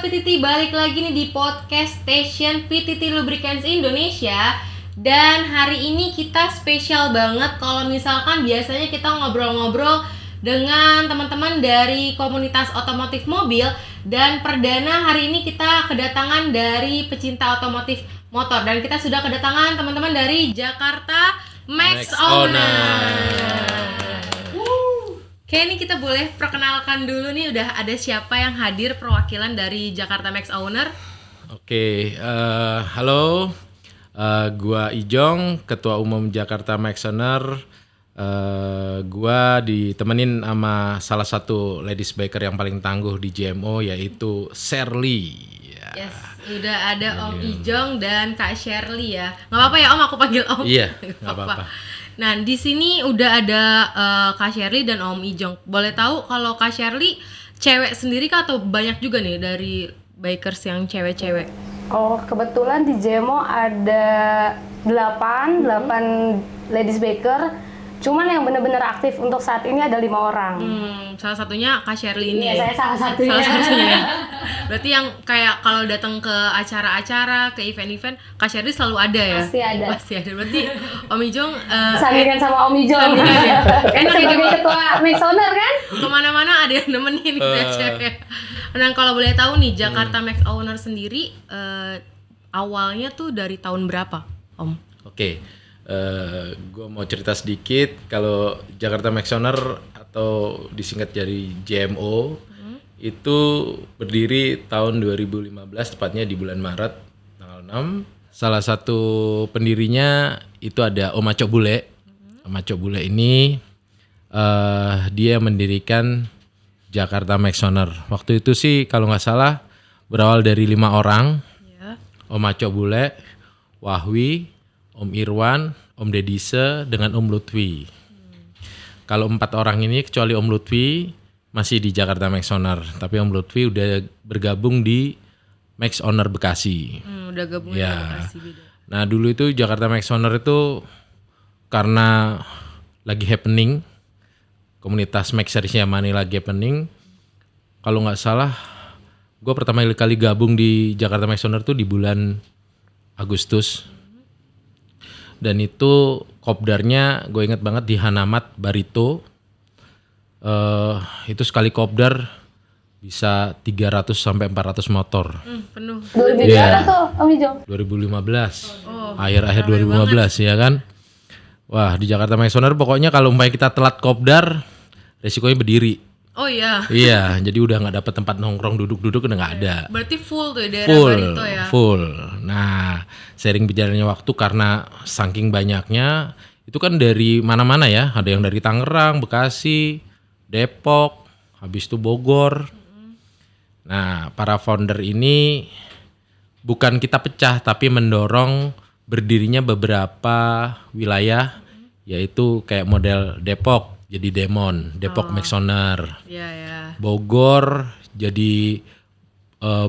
PTT, balik lagi nih di podcast Station PTT Lubricants Indonesia. Dan hari ini kita spesial banget. Kalau misalkan biasanya kita ngobrol-ngobrol dengan teman-teman dari komunitas otomotif mobil, dan perdana hari ini kita kedatangan dari pecinta otomotif motor. Dan kita sudah kedatangan teman-teman dari Jakarta Max Owner. Oke, ini kita boleh perkenalkan dulu nih, udah ada siapa yang hadir perwakilan dari Jakarta Max Owner? Oke, halo, gua Ijong, Ketua Umum Jakarta Max Owner. Gua ditemenin sama salah satu ladies biker yang paling tangguh di JMO, yaitu Shirley. Yes, udah ada Om Ijong dan Kak Shirley ya. Nggak apa-apa ya Om, aku panggil Om. Iya, nggak apa-apa. Nah, di sini udah ada Kak Shirley dan Om Ijong. Boleh tahu kalau Kak Shirley cewek sendiri kah atau banyak juga nih dari bikers yang cewek-cewek? Oh, kebetulan di JMO ada 8 ladies biker. Cuman yang benar-benar aktif untuk saat ini ada 5 orang. Salah satunya Kak Shirley ini. Iya, saya salah satunya. Salah satunya. Berarti yang kayak kalau datang ke acara-acara, ke event-event, Kak Shirley selalu ada ya? Pasti ada. Pasti ada. Berarti Om Ijong sandingan sama Om Ijong. Sandingan ya. Enak ya, sebagai ketua Max Owner kan? Kemana-mana ada yang nemenin gitu ya, cewek. Dan kalau boleh tahu nih, Jakarta Max Owner sendiri awalnya tuh dari tahun berapa, Om? Oke, gue mau cerita sedikit. Kalau Jakarta Max Owner atau disingkat jadi JMO itu berdiri tahun 2015, tepatnya di bulan Maret tanggal 6. Salah satu pendirinya itu ada Om Aco Bule. Om Aco Bule ini dia mendirikan Jakarta Max Owner. Waktu itu sih kalau nggak salah berawal dari 5 orang. Ya. Om Aco Bule, Wahwi, Om Irwan, Om Dedise, dengan Om Lutfi. Kalau 4 orang ini kecuali Om Lutfi masih di Jakarta Max Owner, tapi Om Lutfi udah bergabung di Max Owner Bekasi. Udah gabung Ya. Bekasi beda. Nah dulu itu Jakarta Max Owner itu karena lagi happening, komunitas Max Series Yamani lagi happening. Kalau nggak salah, gue pertama kali gabung di Jakarta Max Owner tuh di bulan Agustus. Dan itu kopdarnya gue inget banget di Hanamat Barito. Itu sekali kopdar bisa 300 sampai 400 motor. Penuh. 2000 Iya. tuh Om Ijong? 2015. Akhir-akhir 2015 ya kan. Wah, di Jakarta Max Owner pokoknya kalau umpamanya kita telat kopdar, resikonya berdiri. Oh iya. Iya, jadi udah nggak dapet tempat nongkrong, duduk-duduk udah nggak ada. Berarti full tuh daerah Barito ya. Full. Nah, sering berjalannya waktu karena saking banyaknya, itu kan dari mana-mana ya. Ada yang dari Tangerang, Bekasi, Depok, habis itu Bogor. Nah, para founder ini bukan kita pecah, tapi mendorong berdirinya beberapa wilayah, yaitu kayak model Depok jadi Demon, Depok Max Owner. Iya ya. Bogor jadi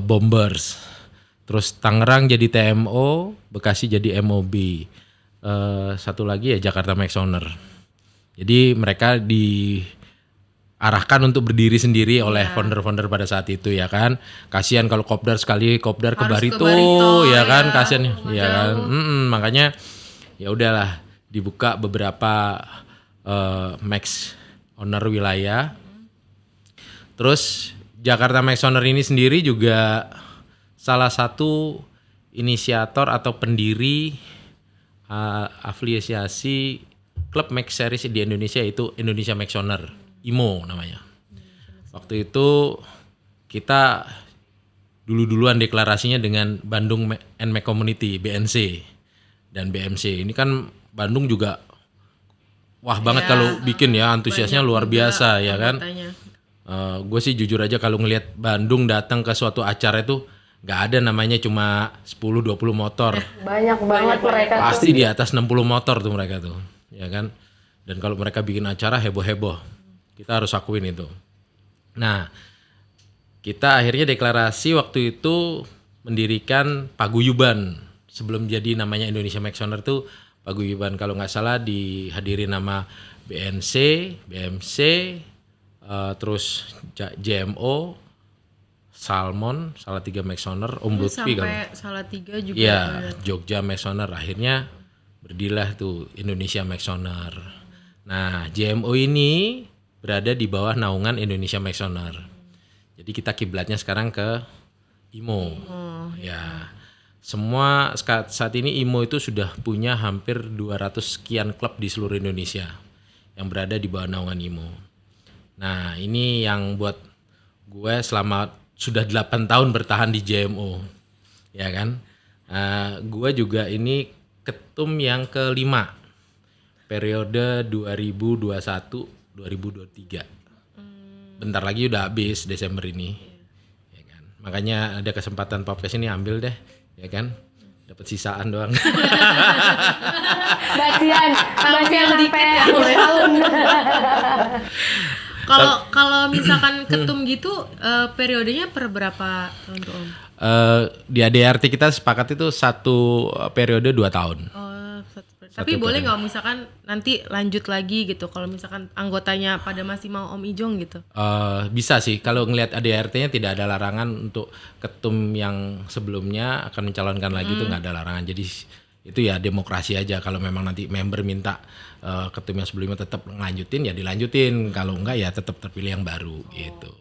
Bombers, terus Tangerang jadi TMO, Bekasi jadi MOB, satu lagi ya Jakarta Max Owner. Jadi mereka diarahkan untuk berdiri sendiri oleh founder-founder pada saat itu ya kan. Kasihan kalau kopdar sekali kopdar ke Harus ke Barito, Barito, ya kan, ya. kasihan ya kan. Jauh. Makanya ya udahlah dibuka beberapa Max Owner wilayah. Terus Jakarta Max Owner ini sendiri juga salah satu inisiator atau pendiri afiliasi klub Max Series di Indonesia, yaitu Indonesia Max Owner, IMO namanya. Waktu itu kita duluan deklarasinya dengan Bandung NMAX Community, BNC dan BMC. Ini kan Bandung juga wah banget Ya, kalau bikin ya, antusiasnya banyak luar juga biasa ya kan. anggotanya. Gue sih jujur aja kalau ngelihat Bandung datang ke suatu acara itu nggak ada namanya cuma 10-20 motor. Banyak banget mereka tuh. Pasti di atas 60 motor tuh mereka tuh, ya kan. Dan kalau mereka bikin acara heboh-heboh, kita harus akuin itu. Nah, kita akhirnya deklarasi waktu itu mendirikan paguyuban. Sebelum jadi namanya Indonesia Max Owner tuh paguyuban, kalau nggak salah dihadiri nama BNC, BMC, terus JMO, Salmon, Salatiga Maxoner, Om Lutfi kalau. Sampai Salatiga juga. Iya, Jogja Maxoner, akhirnya berdirilah tuh Indonesia Maxoner. Nah, JMO ini berada di bawah naungan Indonesia Maxoner. Jadi kita kiblatnya sekarang ke IMO. Ya. Semua saat ini IMO itu sudah punya hampir 200 sekian klub di seluruh Indonesia yang berada di bawah naungan IMO. Nah, ini yang buat gue selama sudah 8 tahun bertahan di JMO. Ya kan? Gue juga ini ketum yang kelima periode 2021-2023. Bentar lagi udah habis Desember ini. Ya kan? Makanya ada kesempatan podcast ini ambil deh, ya kan? Dapat sisaan doang. Basian dikit ya, sampai tahun. Kalau misalkan ketum gitu periodenya per berapa tahun tuh Om? Di ADRT kita sepakat itu satu periode 2 tahun. Tapi boleh nggak misalkan nanti lanjut lagi gitu kalau misalkan anggotanya pada masih mau Om Ijong gitu? Bisa sih, kalau ngelihat ADRT-nya tidak ada larangan untuk ketum yang sebelumnya akan mencalonkan lagi itu nggak ada larangan. Jadi itu ya demokrasi aja, kalau memang nanti member minta ketum yang sebelumnya tetap ngelanjutin ya dilanjutin, kalau enggak ya tetap terpilih yang baru gitu.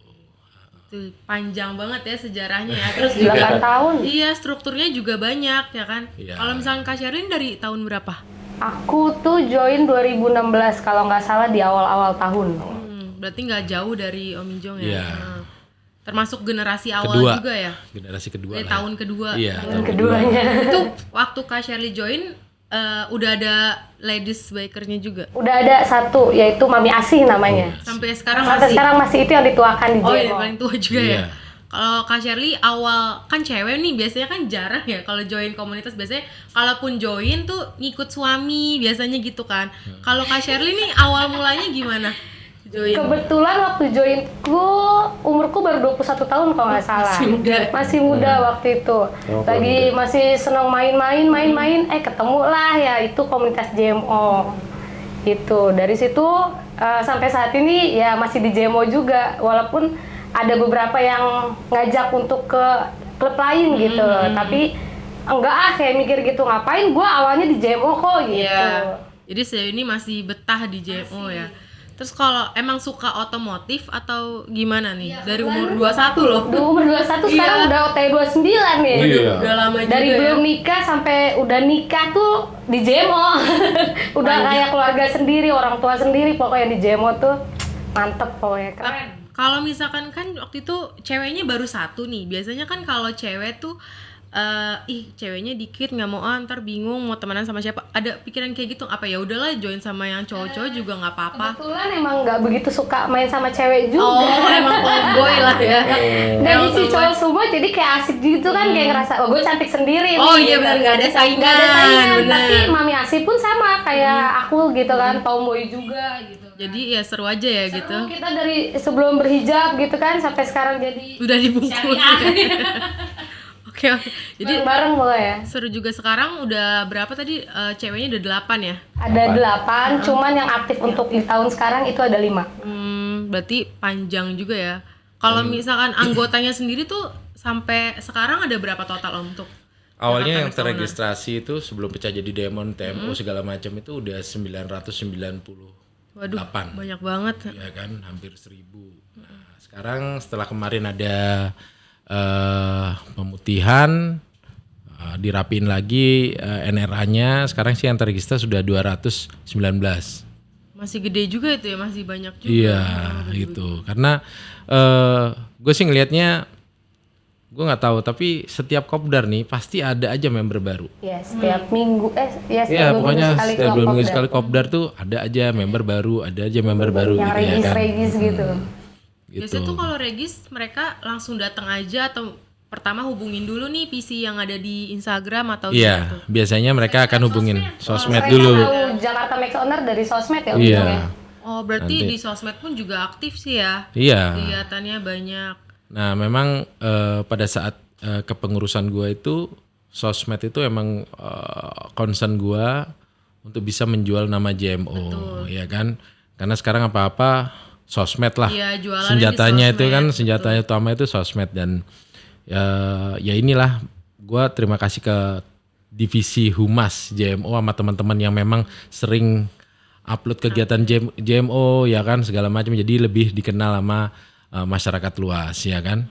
Itu panjang banget ya sejarahnya ya. Terus juga 8 tahun. Iya, strukturnya juga banyak ya kan. Iya. Kalau misalkan Kak Sherlyn dari tahun berapa? Aku tuh join 2016 kalau nggak salah di awal-awal tahun. Berarti nggak jauh dari Om Ijong ya. Iya. Termasuk generasi awal Kedua. juga ya. Generasi kedua lah. Tahun kedua. Iya, Tahun keduanya. Itu waktu Kak Sherly join udah ada ladies bikernya juga. Udah ada satu, yaitu Mami Asih namanya. Sampai sekarang Sampai masih. sekarang masih itu yang dituakan di Oh iya, JMO. paling tua juga Iya. ya. Kalau Kak Sherly awal kan cewek nih biasanya kan jarang ya kalau join komunitas, biasanya kalaupun join tuh ngikut suami biasanya gitu kan. Kalau Kak Sherly nih awal mulanya gimana? Join. Kebetulan waktu joinku umurku baru 21 tahun kalau nggak salah. Masih muda waktu itu. Lagi masih senang main-main, ketemulah ya itu komunitas JMO. Gitu. Dari situ sampai saat ini ya masih di JMO juga, walaupun ada beberapa yang ngajak untuk ke klub lain gitu. Tapi enggak kayak mikir gitu, ngapain gua awalnya di JMO kok gitu. Iya. Jadi sejauh ini masih betah di JMO ya. Terus kalau emang suka otomotif atau gimana nih? Dari umur 21 loh. Di umur 21 sekarang udah OT 29 nih. Iya. Udah lama juga. Dari ya. belum nikah sampai udah nikah tuh di JMO. Udah kayak keluarga sendiri, orang tua sendiri, pokoknya di JMO tuh mantep pokoknya, keren. Kalau misalkan kan waktu itu ceweknya baru satu nih. Biasanya kan kalau cewek tuh ceweknya dikit nggak mau ntar bingung mau temenan sama siapa, ada pikiran kayak gitu apa ya udahlah join sama yang cowok-cowok juga nggak apa-apa. Kebetulan emang nggak begitu suka main sama cewek juga. Oh emang tomboy lah ya. Dari Emang si tomboy. cowok semua jadi kayak asik gitu kan, kayak ngerasa gue cantik sendiri Oh nih, iya gitu. benar, nggak ada saingan. Nggak ada saingan, Benar. tapi Mami Asih pun sama kayak aku gitu kan, tomboy juga gitu. Jadi ya seru aja ya Seru, gitu. kita dari sebelum berhijab gitu kan sampai sekarang jadi Udah dibungkus. Oke. Jadi bareng-bareng boleh ya. seru juga. Sekarang udah berapa tadi ceweknya udah 8 ya? Ada 8, cuman yang aktif untuk di tahun sekarang itu ada 5. Berarti panjang juga ya. Kalau misalkan anggotanya sendiri tuh sampai sekarang ada berapa total Om untuk Awalnya Jakarta yang Maxoner? terregistrasi itu sebelum pecah jadi Demon, TMO segala macam itu udah 998. Waduh, banyak banget. Ya kan, hampir 1000. Nah, sekarang setelah kemarin ada pemutihan, dirapiin lagi NRA-nya, sekarang sih yang terregistrasi sudah 219. Masih gede juga itu ya, masih banyak juga. Iya, gitu. Karena gue sih ngelihatnya, gue nggak tahu, tapi setiap kopdar nih pasti ada aja member baru. Ya, setiap minggu Ya setiap pokoknya sekali setiap 2 minggu kopdar. sekali kopdar tuh ada aja member baru, ada aja member baru Yang gitu ya kan. regis gitu. Gitu. Biasanya tuh kalau regis mereka langsung datang aja atau pertama hubungin dulu nih PC yang ada di Instagram atau gitu. Iya, biasanya mereka akan hubungin sosmed Mereka dulu. tahu Jakarta Max Owner dari sosmed ya Iya. ujungnya. Oh, berarti Nanti. di sosmed pun juga aktif sih ya. Iya. Kelihatannya banyak. Nah, memang pada saat kepengurusan gua itu sosmed itu emang concern gua untuk bisa menjual nama JMO, ya kan? Karena sekarang apa-apa sosmed lah. Iya, jualannya Senjatanya di itu kan sosmed, senjatanya utama itu sosmed dan ya inilah gua terima kasih ke divisi Humas JMO sama teman-teman yang memang sering upload kegiatan JMO ya kan segala macam jadi lebih dikenal sama masyarakat luas ya kan.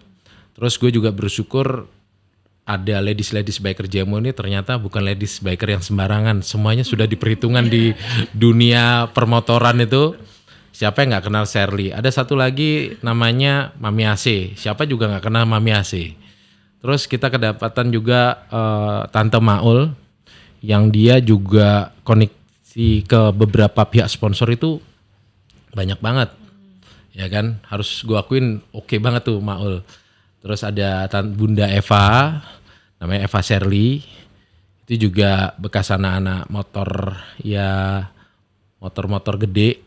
Terus gue juga bersyukur ada ladies biker JMO ini ternyata bukan ladies biker yang sembarangan. Semuanya sudah diperhitungkan di dunia permotoran itu. Siapa yang nggak kenal Shirley? Ada satu lagi namanya Mami AC. Siapa juga nggak kenal Mami AC. Terus kita kedapatan juga Tante Maul yang dia juga koneksi ke beberapa pihak sponsor itu banyak banget. Ya kan, harus gue akuin oke banget tuh Maul. Terus ada Bunda Eva, namanya Eva Shirley. Itu juga bekas anak-anak motor ya motor-motor gede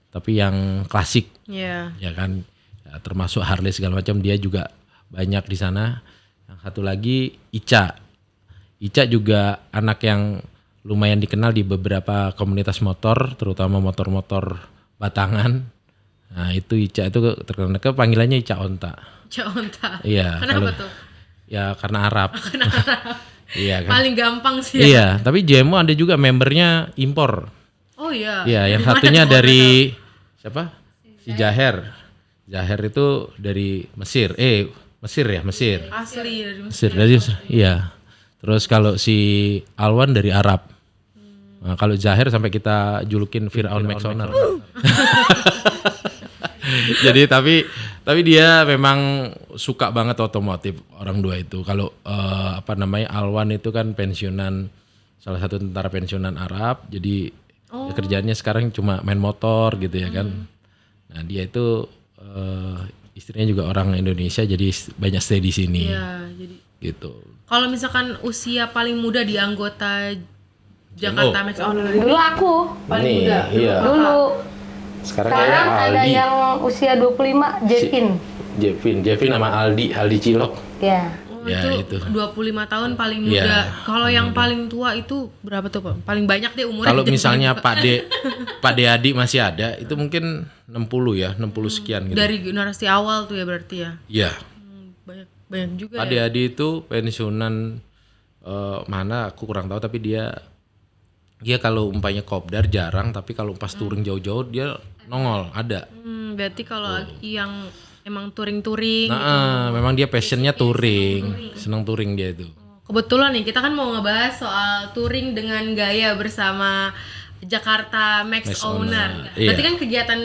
tapi yang klasik. Iya. Ya kan, ya, termasuk Harley segala macam dia juga banyak di sana. Yang satu lagi Ica. Ica juga anak yang lumayan dikenal di beberapa komunitas motor, terutama motor-motor batangan. Nah itu Ica itu terkenal panggilannya Ica Onta. Ica Onta. Iya. Kenapa tuh? Ya karena Arab. Iya kan. Paling gampang sih. Iya, tapi JMO ada juga membernya impor. Oh iya. Iya, yang satunya dari siapa? Si Jaher. Jaher itu dari Mesir. Mesir ya, Mesir. Asli dari Mesir dari Mesir. Iya. Terus kalau si Alwan dari Arab. Nah, kalau Jaher sampai kita julukin Fir'aun McSoner. Jadi tapi dia memang suka banget otomotif orang dua itu. Kalau Alwan itu kan pensiunan salah satu tentara pensiunan Arab. Jadi ya kerjaannya sekarang cuma main motor gitu ya kan. Nah dia itu istrinya juga orang Indonesia jadi banyak stay di sini. Iya, jadi Gitu. kalau misalkan usia paling muda di anggota Jakarta Max Owner ini Dulu aku, paling Nih, muda. iya. dulu. Sekarang Sekarang ada yang usia 25, Jepin. Jevin sama Aldi Cilok. Ya. Oh, Ya, itu itu. 25 tahun paling muda. Iya, Kalau yang paling tua itu berapa tuh, Pak? Paling banyak deh umurnya. Kalau misalnya Pak De Adi masih ada, itu mungkin 60 ya, 60 sekian gitu. dari generasi awal tuh ya berarti ya. Iya. Banyak juga Pak ya. De Adi itu pensiunan mana aku kurang tahu tapi dia kalau umpamanya kopdar jarang tapi kalau pas touring jauh-jauh dia nongol ada. Berarti kalau yang emang touring-touring Nah, memang dia passionnya touring, seneng touring dia itu. kebetulan nih kita kan mau ngebahas soal touring dengan gaya bersama Jakarta Max Max Owner. Owner, Berarti iya. kan kegiatan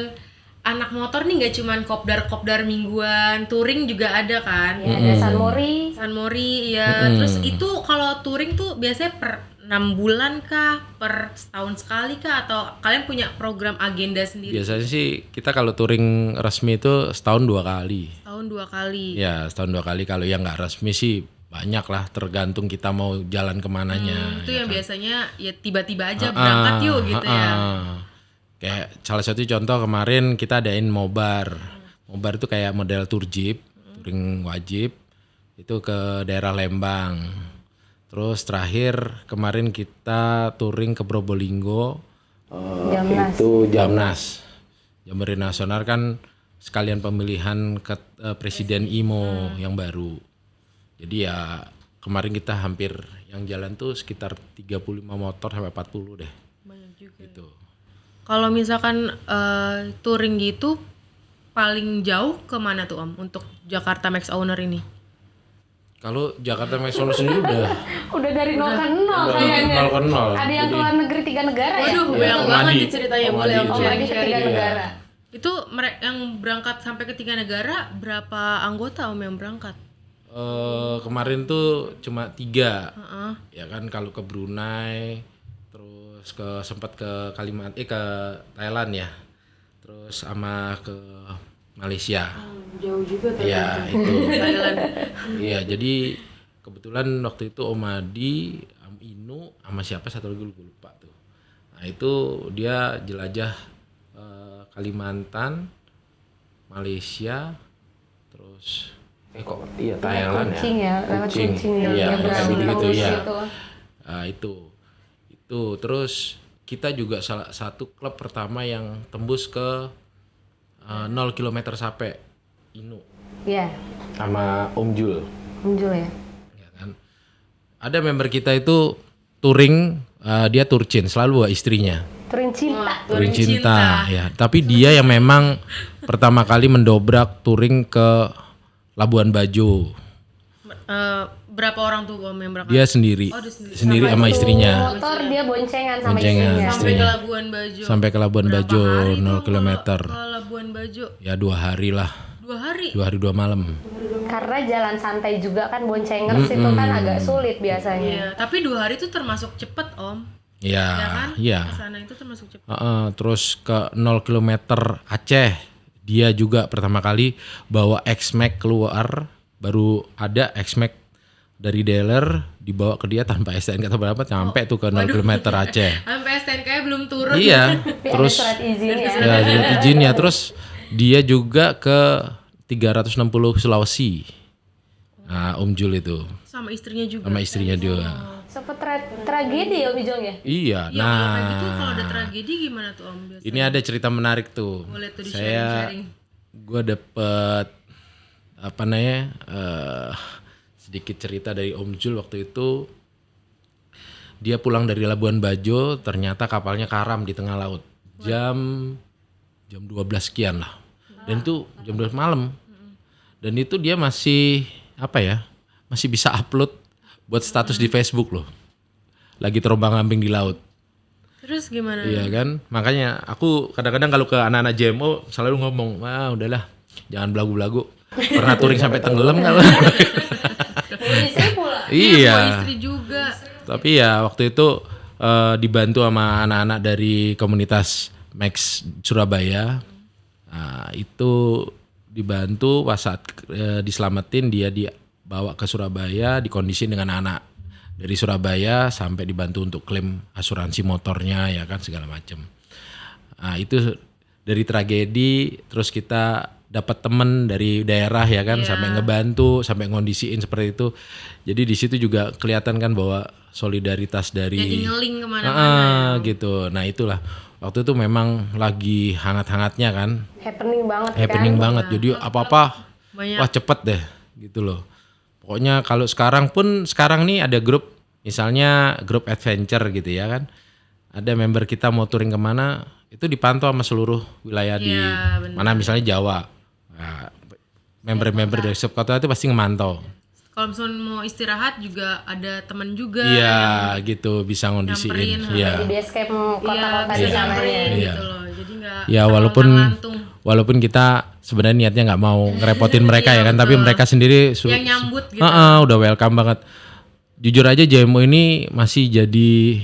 anak motor nih nggak cuman kopdar mingguan, touring juga ada kan? Ya, ada San Mori. San Mori ya. Terus itu kalau touring tuh biasanya per 6 bulan kah, per setahun sekali kah, atau kalian punya program agenda sendiri? Biasanya sih kita kalau touring resmi itu setahun 2 kali. Tahun 2 kali. Ya setahun 2 kali. Kalau yang nggak resmi sih banyak lah tergantung kita mau jalan kemananya. Itu yang biasanya ya tiba-tiba aja berangkat yuk gitu ya. Kayak salah satu contoh kemarin kita adain Mobar. Mobar itu kayak model tour jeep, touring wajib. Itu ke daerah Lembang. Terus terakhir kemarin kita touring ke Probolinggo. Jamnas. Itu Jamnas. Jambore Nasional kan sekalian pemilihan ke Presiden IMO yang baru. Jadi ya kemarin kita hampir yang jalan tuh sekitar 35 motor sampai 40 deh. Banyak juga. Gitu. Kalau misalkan touring gitu paling jauh kemana tuh Om untuk Jakarta Max Owner ini? Kalau Jakarta Max Owner sendiri Udah dari 0 ke 0 kayaknya. 0 ke 0. Ada yang keluar negeri 3 negara ya? Waduh, Iya, banyak Om banget Adi. nih ceritanya. Om Boleh Adi Om itu. Oh, ada ke sharing. 3 negara. Itu yang berangkat sampai ke 3 negara berapa anggota Om yang berangkat? Kemarin tuh cuma 3. Heeh. Ya kan kalau ke Brunei, terus sempat ke ke Thailand ya. Terus sama ke Malaysia. Jauh juga Iya, itu. Thailand. Iya, jadi kebetulan waktu itu Om Adi, Om Inu, sama siapa satu lagi gue lupa tuh. Nah itu dia jelajah Kalimantan, Malaysia, terus Thailand Kucing ya, lewat Kucing. Kucing ya. Iya, Yang kayak berangkat gitu ya. gitu. Nah, itu terus kita juga salah satu klub pertama yang tembus ke 0 km sampai Inu Iya. sama Om Jul. Muncul ya. Ya kan. Ada member kita itu touring, dia turcin selalu bawa istrinya. Touring cinta. Touring cinta ya. Tapi dia yang memang pertama kali mendobrak touring ke Labuan Bajo. Berapa orang tuh Om yang berangkat? Dia sendiri. Sendiri sama istrinya. Motor dia boncengan sama Boncengan. istrinya. Sampai ke Labuan Bajo. Sampai ke Labuan Bajo 0 km. Ke Labuan Bajo Ya 2 hari lah. 2 hari. 2 hari 2 malam. Karena jalan santai juga kan boncengers itu kan agak sulit biasanya. Iya, tapi 2 hari itu termasuk cepet Om. Ya, Ya kan? iya. Ke sana itu termasuk cepet. Terus ke 0 km Aceh. Dia juga pertama kali bawa X-Max keluar, baru ada X-Max dari dealer dibawa ke dia tanpa STNK atau berapa sampai tuh ke 0 km Aceh. Sampai STNK belum turun. Iya. Tapi Terus ada surat izin ya. ya surat izin ya. Terus dia juga ke 360 Sulawesi. Nah, Om Jul itu Sama istrinya juga. sama istrinya dia. Sempet tragedi ya Om Ijong ya? Iya. Ya kalau kayak gitu Nah, kalau ada tragedi gimana tuh Om biasanya? ini ada cerita menarik tuh. Boleh tuh Saya di-sharing. gue dapet apa namanya sedikit cerita dari Om Jul waktu itu. Dia pulang dari Labuan Bajo, ternyata kapalnya karam di tengah laut. Jam 12 sekian lah. Dan itu jam 12 malam. Dan itu dia masih apa ya? Masih bisa upload buat status di Facebook loh. Lagi terombang-ambing di laut. Terus gimana? Iya kan? Makanya aku kadang-kadang kalau ke anak-anak JMO selalu ngomong, "Wah, udahlah. Jangan belagu-belagu. Pernah touring sampai tenggelam kalau." Istri pula. Bawa Iya. istri juga. Tapi ya waktu itu dibantu sama anak-anak dari komunitas Max Surabaya. Nah, itu dibantu pas saat diselamatin dia dibawa ke Surabaya, dikondisiin dengan anak dari Surabaya sampai dibantu untuk klaim asuransi motornya ya kan segala macam. Nah, itu dari tragedi terus kita dapat temen dari daerah ya kan sampai ngebantu, sampai ngondisiin seperti itu. Jadi di situ juga kelihatan kan bahwa solidaritas dari Jadi ngeling kemana-mana. gitu. Nah, itulah waktu itu memang lagi hangat-hangatnya kan. Happening banget Happening kan. banget. Jadi apa-apa Banyak. wah cepet deh gitu loh. Pokoknya kalau sekarang nih ada grup misalnya grup adventure gitu ya kan. Ada member kita mau touring kemana itu dipantau sama seluruh wilayah di mana misalnya Jawa. Nah, member-member dari subkota itu pasti ngemantau. Kalau misalnya mau istirahat juga ada teman juga. Iya gitu bisa ngondisiin. Iya. Di base camp kota-kota di Bisa sana nyamperin ya. Iya. gitu loh. Jadi nggak Ya walaupun kita sebenarnya niatnya nggak mau ngerepotin mereka ya kan, tapi mereka sendiri yang nyambut gitu. udah welcome banget. Jujur aja JMO ini masih jadi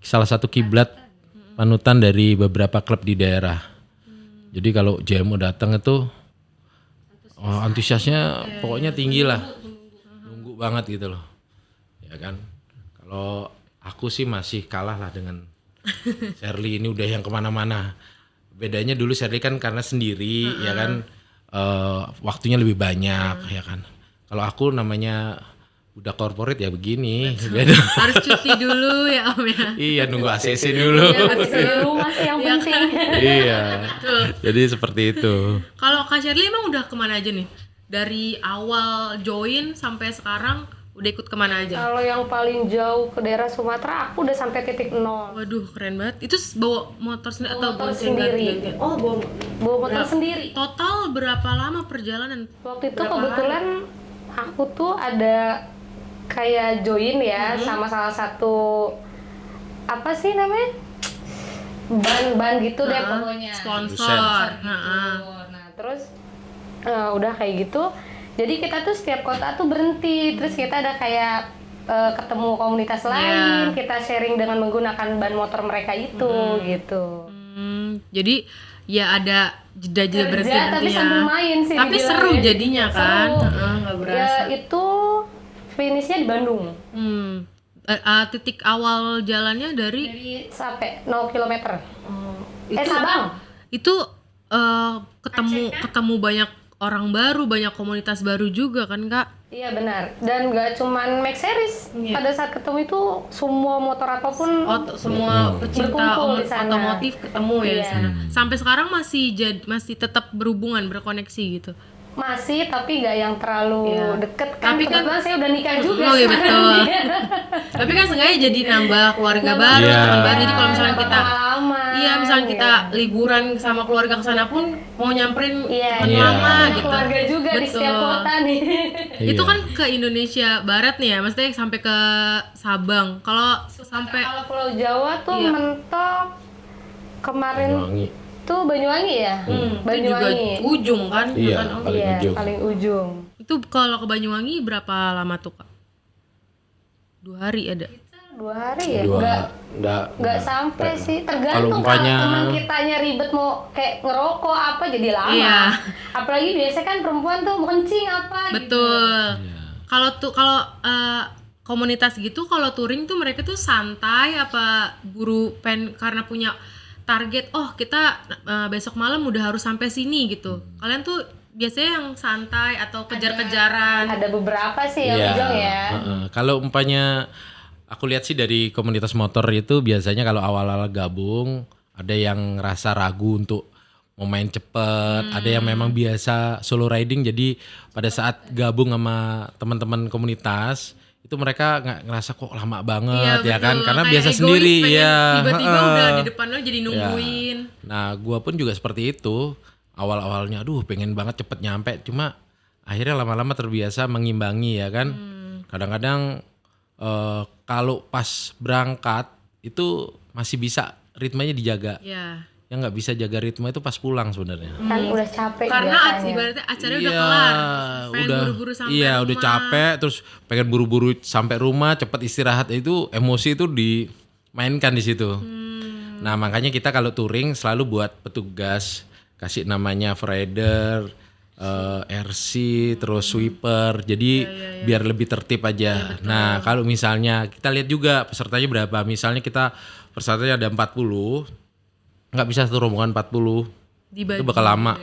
salah satu kiblat panutan dari beberapa klub di daerah. Jadi kalau JMO datang itu antusiasnya pokoknya tinggi lah. Nunggu banget gitu loh. Ya kan. Kalau aku sih masih kalah lah dengan Shirley ini udah yang kemana-mana. Bedanya dulu Shirley kan karena sendiri ya kan waktunya lebih banyak ya kan. Kalau aku namanya udah corporate ya begini. Beda. Harus cuti dulu ya Om ya. Iya nunggu ACC dulu. Di rumah sih yang penting. Iya. Jadi seperti itu. Kalau Kak Shirley emang udah kemana aja nih? Dari awal join sampai sekarang udah ikut kemana aja? Kalau yang paling jauh ke daerah Sumatera aku udah sampai titik 0. Waduh keren banget. Itu bawa motor sendiri atau Motor bonceng sendiri. ganti-gantian? Oh Bawa motor sendiri. Total berapa lama perjalanan? Waktu itu kebetulan aku tuh ada kayak join ya sama salah satu apa sih namanya ban gitu deh pokoknya Sponsor. Nah terus udah kayak gitu jadi kita tuh setiap kota tuh berhenti terus kita ada kayak ketemu komunitas lain kita sharing dengan menggunakan ban motor mereka itu gitu. Jadi ya ada jeda-jeda berhenti Tapi sambil main sih tapi dibilang seru ya. jadinya kan. Seru. Nggak berasa. Ya itu finishnya di Bandung. Titik awal jalannya dari Sampai 0 km. Sabang. itu ketemu banyak orang baru, banyak komunitas baru juga kan Kak? Iya benar, dan gak cuman Max Series. Iya. Pada saat ketemu itu semua motor apapun Semua pecinta berkumpul di sana. otomotif ketemu ya di Iya. sana. Sampai sekarang masih tetap berhubungan, berkoneksi gitu. masih, tapi gak yang terlalu Iya. deket kan. Tapi kan- Kebetulan saya udah nikah juga. Oh iya sekarang. betul. Tapi kan sengaja jadi nambah keluarga baru, Iya. teman baru. Jadi kalau misalnya Nambah kita pengalaman, iya, misalnya kita ya. liburan sama keluarga ke sana pun mau nyamperin Iya, teman iya. lama Ada gitu. keluarga juga di setiap Betul. kota nih. Itu Iya. kan ke Indonesia Barat nih ya, maksudnya sampai ke Sabang. Kalau sampai Kalau Pulau Jawa tuh Iya. mentok kemarin Banyuwangi. tuh Banyuwangi ya. itu juga Banyuwangi. ujung kan? Iya, Bukan, oh. paling Iya, ujung. paling ujung. Itu kalau ke Banyuwangi berapa lama tuh Kak? 2 hari ada. 2 hari ya? Dua, Nggak nggak sampai sih, Kalau tergantung umpamanya- kalau teman kitanya ribet mau kayak ngerokok apa jadi lama. Iya. Apalagi biasanya kan perempuan tuh mau kencing apa gitu. Betul. Iya. Kalau komunitas gitu, kalau touring tuh mereka tuh santai apa karena punya target, oh kita besok malam udah harus sampai sini gitu. Kalian tuh biasanya yang santai atau kejar-kejaran? Ada beberapa sih yang Iya, ujung ya. Kalau umpamanya aku lihat sih dari komunitas motor itu biasanya kalau awal-awal gabung ada yang rasa ragu untuk mau main cepet, ada yang memang biasa solo riding, jadi pada saat gabung sama teman-teman komunitas itu mereka nggak ngerasa kok lama banget ya kan, betul. karena Kayak biasa egois, sendiri pengen ya. tiba-tiba heeh. udah di depan lo jadi nungguin. Nah, gua pun juga seperti itu. Awal-awalnya aduh pengen banget cepet nyampe, cuma akhirnya lama-lama terbiasa mengimbangi ya kan. Kadang-kadang kalau pas berangkat itu masih bisa ritmenya dijaga. Ya. Yang nggak bisa jaga ritme itu pas pulang sebenarnya. Kan udah capek Karena biasanya. ibaratnya acaranya udah Iya, kelar. Pengen udah buru-buru sampai iya rumah. udah capek, terus pengen buru-buru sampai rumah, cepet istirahat, itu emosi itu dimainkan di situ. Nah makanya kita kalau touring selalu buat petugas, kasih namanya rider, RC, terus sweeper, jadi biar lebih tertib aja. Nah kalau misalnya kita lihat juga pesertanya berapa, misalnya kita pesertanya ada 40, nggak bisa satu rombongan 40, Dibagi. itu bakal lama.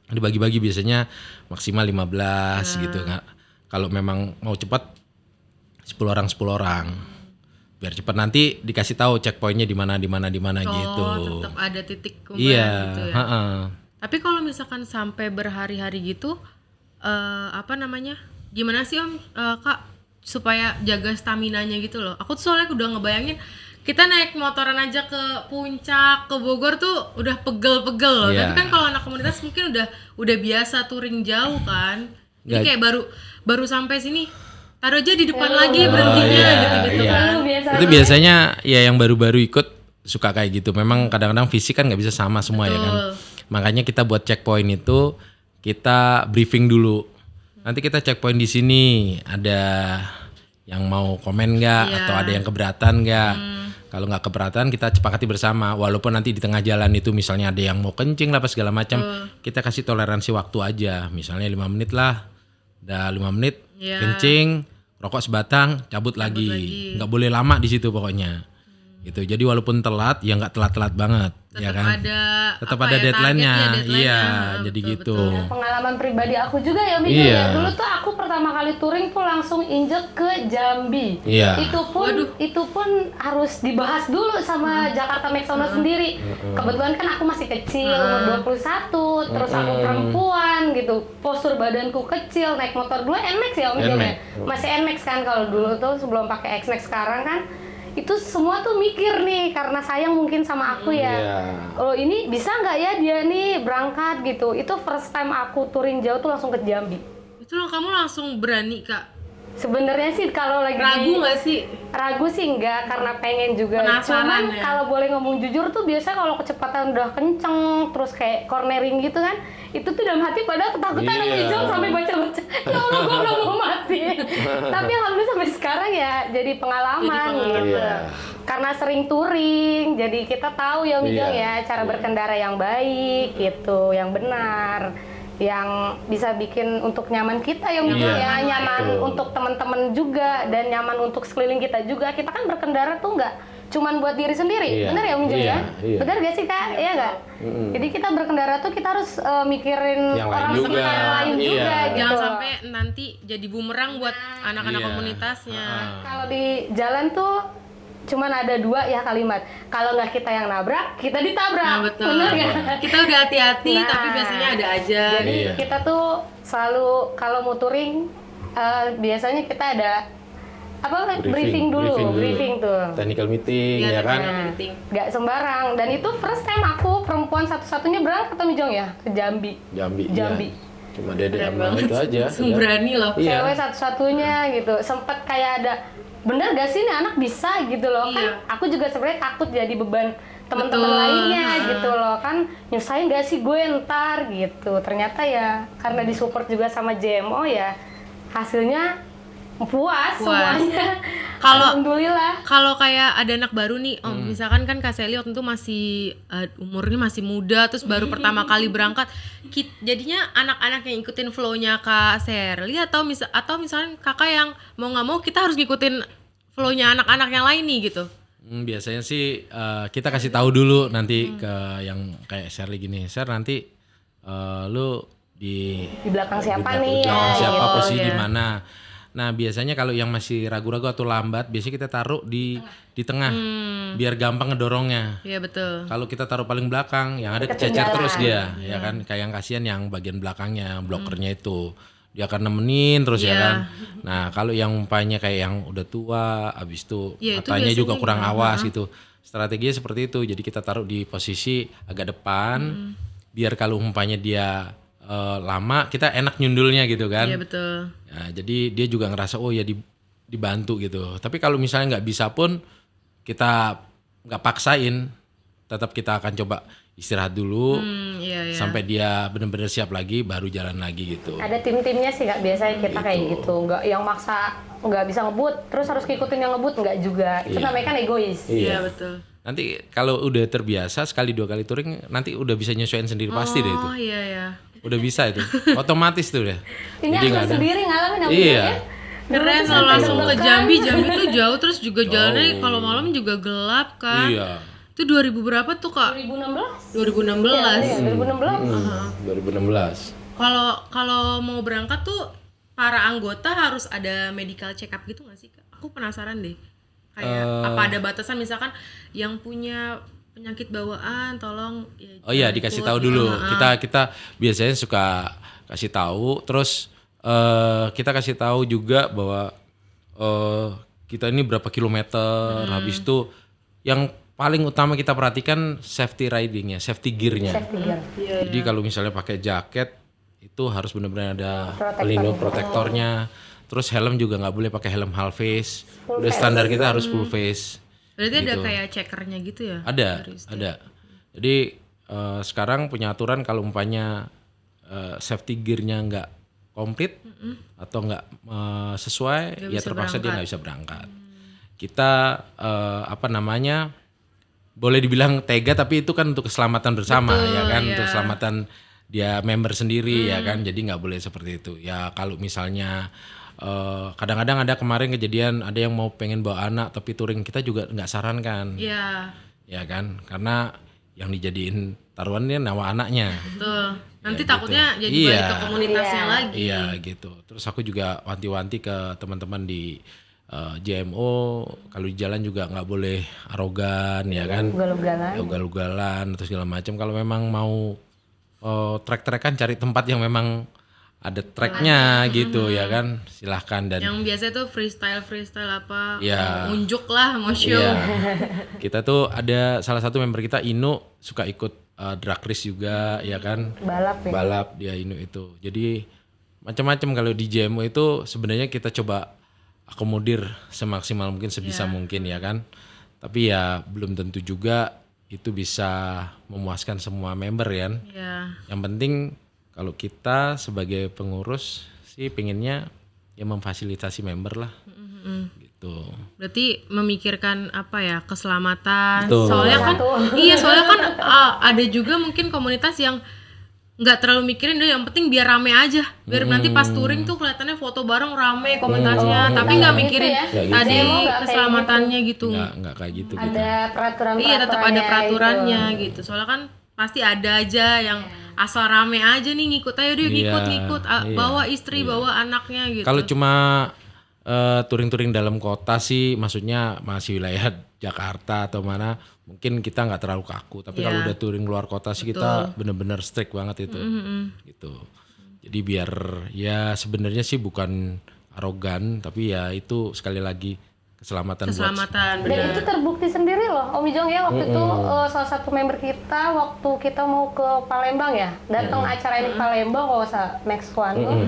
Dibagi-bagi biasanya maksimal 15 gitu kan. Kalau memang mau cepat 10 orang. Biar cepat, nanti dikasih tahu checkpointnya di mana gitu. Tetap ada titik kumpul Iya, gitu ya. heeh. Tapi kalau misalkan sampai berhari-hari gitu, gimana sih Om, Kak, supaya jaga staminanya gitu loh? Aku tuh soalnya udah ngebayangin kita naik motoran aja ke puncak, ke Bogor tuh udah pegel-pegel loh. Iya. Tapi kan kalau anak komunitas mungkin udah biasa touring jauh kan. Jadi kayak baru sampai sini, taruh aja di depan lagi berhentinya gitu-gitu iya. kan. Lu biasa Itu biasanya ya yang baru-baru ikut suka kayak gitu. Memang kadang-kadang fisik kan nggak bisa sama semua ya kan. Makanya kita buat checkpoint itu kita briefing dulu. Nanti kita checkpoint di sini, ada yang mau komen nggak atau ada yang keberatan nggak. Kalau nggak keberatan kita sepakati bersama. Walaupun nanti di tengah jalan itu misalnya ada yang mau kencing lah apa segala macam, kita kasih toleransi waktu aja. Misalnya 5 menit lah, udah 5 menit kencing, rokok sebatang, cabut lagi. Nggak boleh lama di situ pokoknya. Gitu. Jadi walaupun telat ya nggak telat-telat banget, ya kan? Tetap ada deadline-nya. Iya, jadi gitu. pengalaman pribadi aku juga ya Mika Iya. ya. Dulu tuh aku pertama kali touring tuh langsung injek ke Jambi. Iya. Itu pun harus dibahas dulu sama Jakarta Maxoner sendiri. Kebetulan kan aku masih kecil, umur 21, terus aku perempuan gitu. Postur badanku kecil, naik motor dulu NMAX ya Om Jom ya. Masih NMAX kan kalau dulu tuh sebelum pakai X-Max sekarang kan. Itu semua tuh mikir nih karena sayang mungkin sama aku ya. Oh ini bisa nggak ya dia nih berangkat gitu. Itu first time aku touring jauh tuh langsung ke Jambi. Itu loh, kamu langsung berani Kak. Sebenarnya sih kalau lagi Ragu nggak sih? Ragu sih enggak, karena pengen juga. Penasaran Cuman ya? kalau boleh ngomong jujur tuh biasa kalau kecepatan udah kenceng terus kayak cornering gitu kan, itu tuh dalam hati padahal ketakutan Iya. Jom sampai baca-baca. Ya Allah gue udah mau mati. Tapi alhamdulillah sampai sekarang ya jadi pengalaman gitu. Iya. Karena sering touring, jadi kita tahu ya Mijong Iya. ya cara berkendara yang baik gitu, yang benar, yang bisa bikin untuk nyaman kita ya Mijong Iya, ya, nyaman betul. untuk teman-teman juga dan nyaman untuk sekeliling kita juga. Kita kan berkendara tuh nggak cuman buat diri sendiri. Iya. Bener ya Om Jung ya? Iya. Bener gak sih Kak? Iya nggak? Jadi kita berkendara tuh kita harus mikirin Yang lain orang juga. sekitar lain Iya. juga gitu. Jangan sampai nanti jadi bumerang buat anak-anak Iya. komunitasnya. Kalau di jalan tuh cuman ada 2 ya kalimat. Kalau nggak kita yang nabrak, kita ditabrak. Nah, betul. Bener nggak? Kita udah hati-hati Nah, tapi biasanya ada aja. Jadi Iya. kita tuh selalu kalau mau touring biasanya kita ada briefing dulu. Tuh. Technical meeting Iya, ya kan. technical meeting. Nggak sembarang. Dan itu first time aku perempuan satu-satunya berangkat Om Jong ya ke Jambi. Jambi. Jambi. Iya. Cuma Dede Keren sama banget. itu aja. Langsung udah. berani loh. Iya. Cewek satu-satunya gitu. Sempet kayak ada bener gak sih nih anak bisa gitu loh. Iya. Kan aku juga sebenarnya takut jadi beban teman-teman Betul. lainnya Ha. gitu loh, kan nyusahin gak sih gue ntar gitu. Ternyata ya karena disupport juga sama JMO ya hasilnya puas. Semuanya. Kalau- Alhamdulillah. Kalau kayak ada anak baru nih, Om, misalkan kan Kak Sally waktu itu masih umurnya masih muda, terus baru pertama kali berangkat, jadinya anak-anak yang ikutin flow-nya Kak Sally atau misalkan kakak yang mau nggak mau kita harus ngikutin flow-nya anak-anak yang lain nih gitu. Biasanya sih kita kasih tahu dulu nanti ke yang kayak Shirley gini, Share nanti lu Di belakang siapa di nih belakang ya? siapa gitu. posisi ya. di mana. Nah biasanya kalau yang masih ragu-ragu atau lambat, biasanya kita taruh di tengah, biar gampang ngedorongnya. Iya betul. Kalau kita taruh paling belakang, yang ada kececer Ketinggalan. terus dia, ya kan? Kayak yang kasihan yang bagian belakangnya, yang blokernya itu, dia akan nemenin terus ya Iya. kan. Nah kalau yang umpamanya kayak yang udah tua, abis itu Iya, itu matanya juga biasanya kurang gimana? awas gitu. Strateginya seperti itu. Jadi kita taruh di posisi agak depan, biar kalau umpamanya dia lama, kita enak nyundulnya gitu kan. Iya betul. Nah, jadi dia juga ngerasa oh ya dibantu gitu. Tapi kalau misalnya nggak bisa pun kita nggak paksain, tetap kita akan coba istirahat dulu Iya. sampai dia benar-benar siap lagi, baru jalan lagi gitu. Ada tim-timnya sih nggak biasanya kita kayak gitu, nggak yang maksa nggak bisa ngebut terus harus ngikutin yang ngebut nggak juga. Itu Iya. namanya kan egois. Iya betul. Nanti kalau udah terbiasa sekali 2 kali touring, nanti udah bisa nyesuaiin sendiri pasti deh itu. Oh iya ya. Udah bisa itu, otomatis tuh deh. Ini Jadi aku nggak ada. sendiri ngalamin Om Iya. Jung ya. Keren kalau langsung ke Jambi tuh jauh, terus juga jalannya kalau malam juga gelap kan. Iya. Itu 2000 berapa tuh Kak? 2016. 2016. Iya, 2016. 2016. Kalau mau berangkat tuh para anggota harus ada medical check up gitu nggak sih Kak? Aku penasaran deh. Kayak apa ada batasan misalkan yang punya penyakit bawaan tolong ya, Oh iya jangan dikasih ikut tahu gitu. dulu. Ha-ha. Kita biasanya suka kasih tahu, terus kita kasih tahu juga bahwa kita ini berapa kilometer. Habis itu yang paling utama kita perhatikan safety ridingnya, safety gearnya. Safety gear. Jadi kalau misalnya pakai jaket itu harus benar-benar ada Protektor. pelindung protektornya. Terus helm juga nggak boleh pakai helm half face. Udah standar kita harus full face. Berarti ada Gitu. kayak checkernya gitu ya? Ada. Jadi sekarang punya aturan kalau umpamanya safety gearnya nggak komplit atau nggak sesuai, Nggak ya bisa terpaksa dia berangkat. nggak bisa berangkat. Kita boleh dibilang tega, tapi itu kan untuk keselamatan bersama. Betul, ya kan, iya. untuk keselamatan dia member sendiri ya kan. Jadi nggak boleh seperti itu. Ya kalau misalnya kadang-kadang ada kemarin kejadian ada yang mau pengen bawa anak tapi touring, kita juga nggak sarankan. Iya, Ya kan, karena yang dijadiin taruhannya nyawa anaknya. betul. Nanti Ya, takutnya gitu. jadi Iya. balik ke komunitasnya lagi. Iya gitu. Terus aku juga wanti-wanti ke teman-teman di JMO, kalau di jalan juga nggak boleh arogan ya kan, Ugal-ugalan. ugal-ugalan atau segala macam. Kalau memang mau trek-trekan, cari tempat yang memang ada treknya gitu ya kan, silahkan. Dan Yang biasa tuh freestyle apa, Iya. mau unjuk lah, mau show. iya, kita tuh ada salah satu member kita Inu suka ikut drag race juga ya kan, Balap ya. balap dia Inu itu. Jadi macam-macam kalau di JMO itu sebenarnya kita coba akomodir semaksimal mungkin, sebisa mungkin ya kan. Tapi ya belum tentu juga itu bisa memuaskan semua member ya. Iya. Yang penting kalau kita sebagai pengurus sih pengennya ya memfasilitasi member lah. Gitu. Berarti memikirkan apa ya, keselamatan. Betul. Soalnya kan Satu. iya, soalnya kan ada juga mungkin komunitas yang nggak terlalu mikirin deh, yang penting biar rame aja, biar nanti pas touring tuh kelihatannya foto bareng rame komunitasnya, tapi nggak mikirin ya. tadi Nggak kayak keselamatannya gitu. Nggak kayak gitu. Ada peraturan. Iya, tetap ada peraturannya gitu. Soalnya kan pasti ada aja yang asal rame aja nih ngikut aja deh, ngikut bawa istri, bawa anaknya gitu. Kalau cuma touring-touring dalam kota sih, maksudnya masih wilayah Jakarta atau mana, mungkin kita nggak terlalu kaku. Tapi kalau udah touring luar kota sih kita bener-bener strict banget itu, gitu. Jadi biar ya sebenarnya sih bukan arogan, tapi ya itu sekali lagi keselamatan. Bener. Dan itu terbukti sendiri loh, Om Ijong ya, waktu itu salah satu member kita waktu kita mau ke Palembang ya, datang acara di Palembang kalau usah Max One tuh.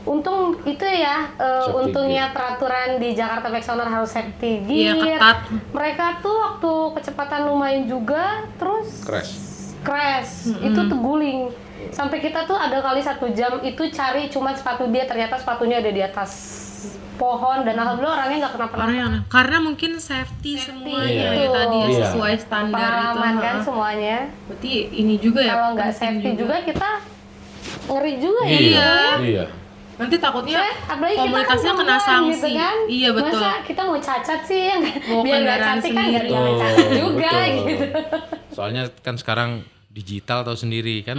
Untung itu ya, untungnya peraturan di Jakarta Maxoner harus safety gear. Iya, ketat. Mereka tuh waktu kecepatan lumayan juga, terus crash. Itu terguling. Sampai kita tuh ada kali 1 jam itu cari cuma sepatu dia, ternyata sepatunya ada di atas pohon dan alhamdulillah orangnya nggak kenapa-napa. Karena mungkin safety semuanya itu. ya tadi ya, sesuai standar Pengalaman itu. kan semuanya. Berarti ini juga ya. Kalau nggak safety juga kita ngeri juga ya. Iya. Nanti takutnya Apalagi komunitasnya kita kan kena sanksi. gitu kan? Iya betul. Masa kita mau cacat sih yang Mau biar nggak kendaraan cantik kan sendiri. jangan cacat juga Betul. gitu. Soalnya kan sekarang digital tahu sendiri kan.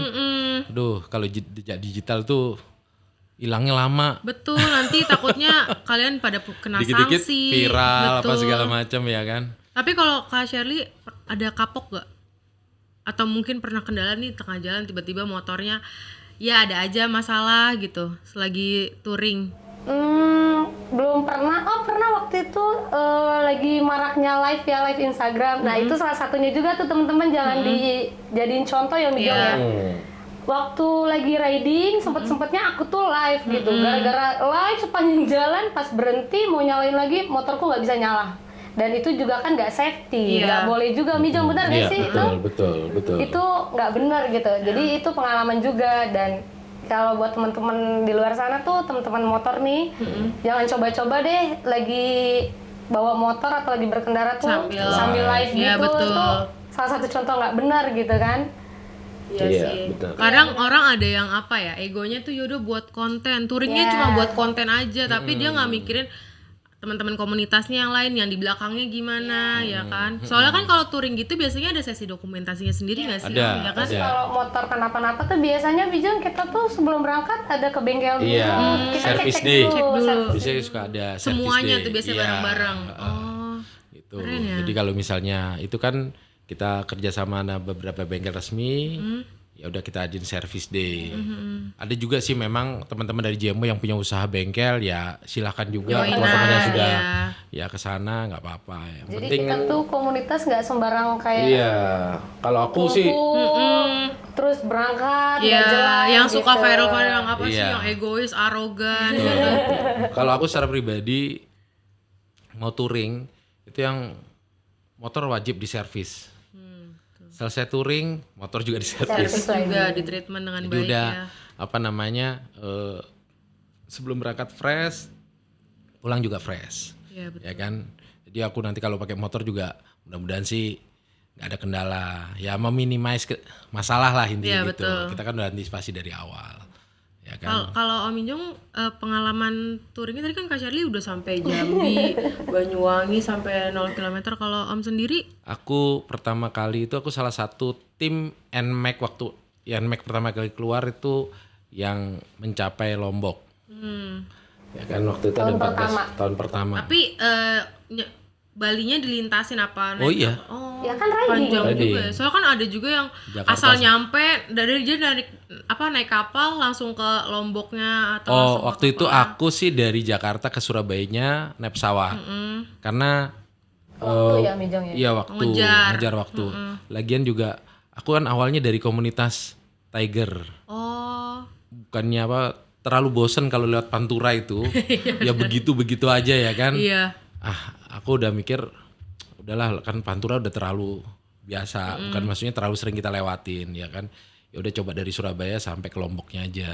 Aduh, kalau jejak digital tuh hilangnya lama. Betul, nanti takutnya kalian pada kena Dikit-dikit sanksi. viral apa Betul. segala macam ya kan. Tapi kalau Kak Shirley ada kapok gak? Atau mungkin pernah kendala nih tengah jalan tiba-tiba motornya ya ada aja masalah gitu selagi touring. Belum pernah. Oh pernah waktu itu lagi maraknya live Instagram. Nah itu salah satunya juga tuh teman-teman jangan dijadiin contoh ya Mijong ya. Waktu lagi riding sempet-sempetnya aku tuh live gitu. Gara-gara live sepanjang jalan pas berhenti mau nyalain lagi motorku nggak bisa nyala. Dan itu juga kan nggak safety, nggak boleh juga Mijong, benar nggak sih itu? Betul. Itu nggak benar gitu. Jadi itu pengalaman juga. Dan kalau buat teman-teman di luar sana tuh teman-teman motor nih, jangan coba-coba deh lagi bawa motor atau lagi berkendara tuh sambil live Iya, gitu. betul. Itu salah satu contoh nggak benar gitu kan? Iya sih. betul. Kadang orang ada yang apa ya, egonya tuh yaudah buat konten, touringnya cuma buat konten aja, tapi dia nggak mikirin teman-teman komunitasnya yang lain yang di belakangnya gimana ya kan. Soalnya kan kalau touring gitu biasanya ada sesi dokumentasinya sendiri nggak sih? Ada, ya kan? ada. Kalau motor kenapa-napa tuh biasanya Bijang kita tuh sebelum berangkat ada ke bengkel dulu. Iya, Kita service cek-cek day. dulu. Biasanya suka ada service Semuanya day. tuh biasanya Iya. bareng-bareng. Gitu. Keren ya. Jadi kalau misalnya itu kan kita kerjasama sama beberapa bengkel resmi, ya udah kita ajin service day. Ada juga sih memang teman-teman dari JMO yang punya usaha bengkel, ya silahkan juga Join teman-teman yang lah, sudah ya. ya kesana nggak apa-apa. Yang Jadi penting kita tuh komunitas nggak sembarang kayak iya. Kalau aku sih terus berangkat Iya, nggak jelas yang suka gitu. viral-viral yang apa sih, Iya. yang egois, arogan. kalau aku secara pribadi mau touring itu yang motor wajib diservis. Selesai touring, motor juga diservis. Terus juga di treatment dengan Jadi baik udah ya. apa namanya sebelum berangkat fresh, pulang juga fresh, Iya betul. ya kan. Jadi aku nanti kalau pakai motor juga mudah-mudahan sih nggak ada kendala, ya meminimais masalah lah intinya Iya, gitu. betul. Kita kan udah antisipasi dari awal, ya kan. Kalau Om Injong pengalaman touringnya tadi kan Kak Shirley udah sampai Jambi, Banyuwangi sampai 0 km. Kalau Om sendiri? Aku pertama kali itu aku salah satu tim NMAX waktu NMAX pertama kali keluar itu yang mencapai Lombok. Ya kan waktu itu ada 14 tahun pertama. Tapi Balinya dilintasin apa? Oh iya. Oh, Ya kan riding. panjang Riding. juga ya. Soalnya kan ada juga yang Jakarta asal nyampe dari dia naik kapal langsung ke Lomboknya atau Oh, langsung ke waktu itu kepulauan. aku sih dari Jakarta ke Surabayanya naik pesawat. Karena Waktu ya Mijong ya. iya waktu ngejar waktu. Lagian juga aku kan awalnya dari komunitas Tiger. Oh, Bukannya apa terlalu bosen kalau lewat Pantura itu. Ya begitu-begitu aja ya kan. iya. Aku udah mikir udahlah kan Pantura udah terlalu biasa, bukan maksudnya terlalu sering kita lewatin ya kan. Ya udah coba dari Surabaya sampai ke Lomboknya aja.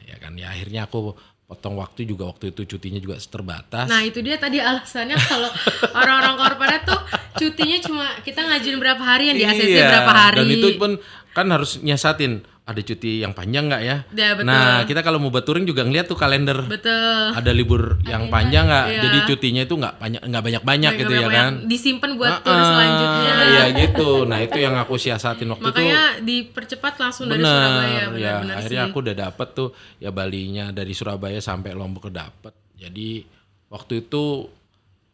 Ya kan. Ya akhirnya aku potong waktu juga, waktu itu cutinya juga terbatas. Nah itu dia tadi alasannya kalau orang-orang korporat tuh cutinya cuma kita ngajuin berapa hari yang di ACC Iya, berapa hari. dan itu pun kan harus nyiasatin. ada cuti yang panjang nggak ya? Ya, betul. Nah kita kalau mau buat touring juga ngeliat tuh kalender. Betul. Ada libur yang panjang nggak? Iya. Jadi cutinya itu nggak banyak gitu ya kan? Disimpan buat tur selanjutnya. Iya gitu. Nah itu yang aku siasatin waktu itu. Makanya dipercepat langsung dari Surabaya. Ya, Benar-benar akhirnya sih. aku udah dapet tuh ya Balinya dari Surabaya sampai Lombok dapet. Jadi waktu itu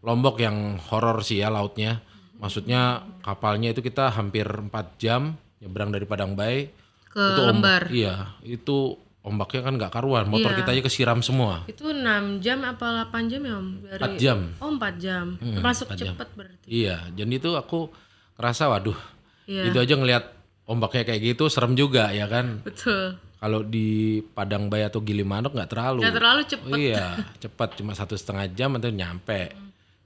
Lombok yang horor sih ya lautnya. Maksudnya kapalnya itu kita hampir 4 jam nyebrang dari Padang Bay Ke itu Lembar. Iya, itu ombaknya kan nggak karuan. Motor Iya. kita aja kesiram semua. Itu 6 jam apa 8 jam ya Om? 4 jam. Oh 4 jam. Termasuk 4 jam. cepet berarti. Iya, dan itu aku ngerasa waduh. Iya. Itu aja ngelihat ombaknya kayak gitu serem juga ya kan. Betul. Kalau di Padang Bay atau Gilimanuk nggak terlalu. Gak terlalu cepet. Iya, cepat cuma 1,5 jam atau nyampe.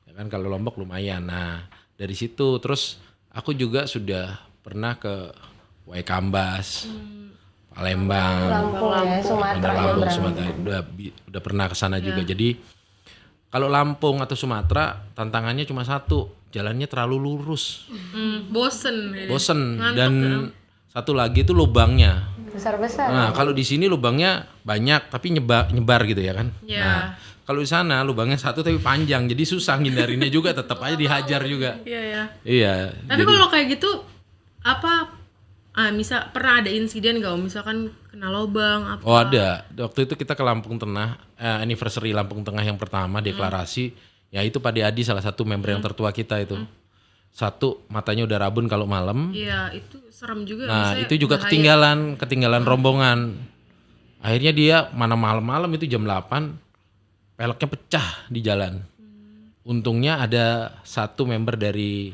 Ya kan kalau Lombok lumayan. Nah, dari situ terus aku juga sudah pernah ke Waikambas, Palembang, Lampung ya, Sumatera Lampung, ya, Sumatera. Udah pernah ke sana juga. Jadi kalau Lampung atau Sumatera tantangannya cuma satu, jalannya terlalu lurus. Bosen. Bosen dan satu lagi itu lubangnya. besar-besar. Nah, kalau di sini lubangnya banyak tapi nyebar gitu ya kan. Ya. Nah, kalau di sana lubangnya satu tapi panjang, jadi susah ngindarinnya juga, tetap aja dihajar juga. Iya ya. Iya. Tapi kalau kayak gitu apa? Misal pernah ada insiden gak Om? Misalkan kena lobang apa? Oh ada. Waktu itu kita ke Lampung Tengah, anniversary Lampung Tengah yang pertama deklarasi. Ya itu Pak Adi salah satu member yang tertua kita itu. Satu matanya udah rabun kalau malam. Iya, itu serem juga. Nah Maksudnya itu juga bahaya. ketinggalan rombongan. Akhirnya dia mana malam-malam itu jam 8 peleknya pecah di jalan. Untungnya ada satu member dari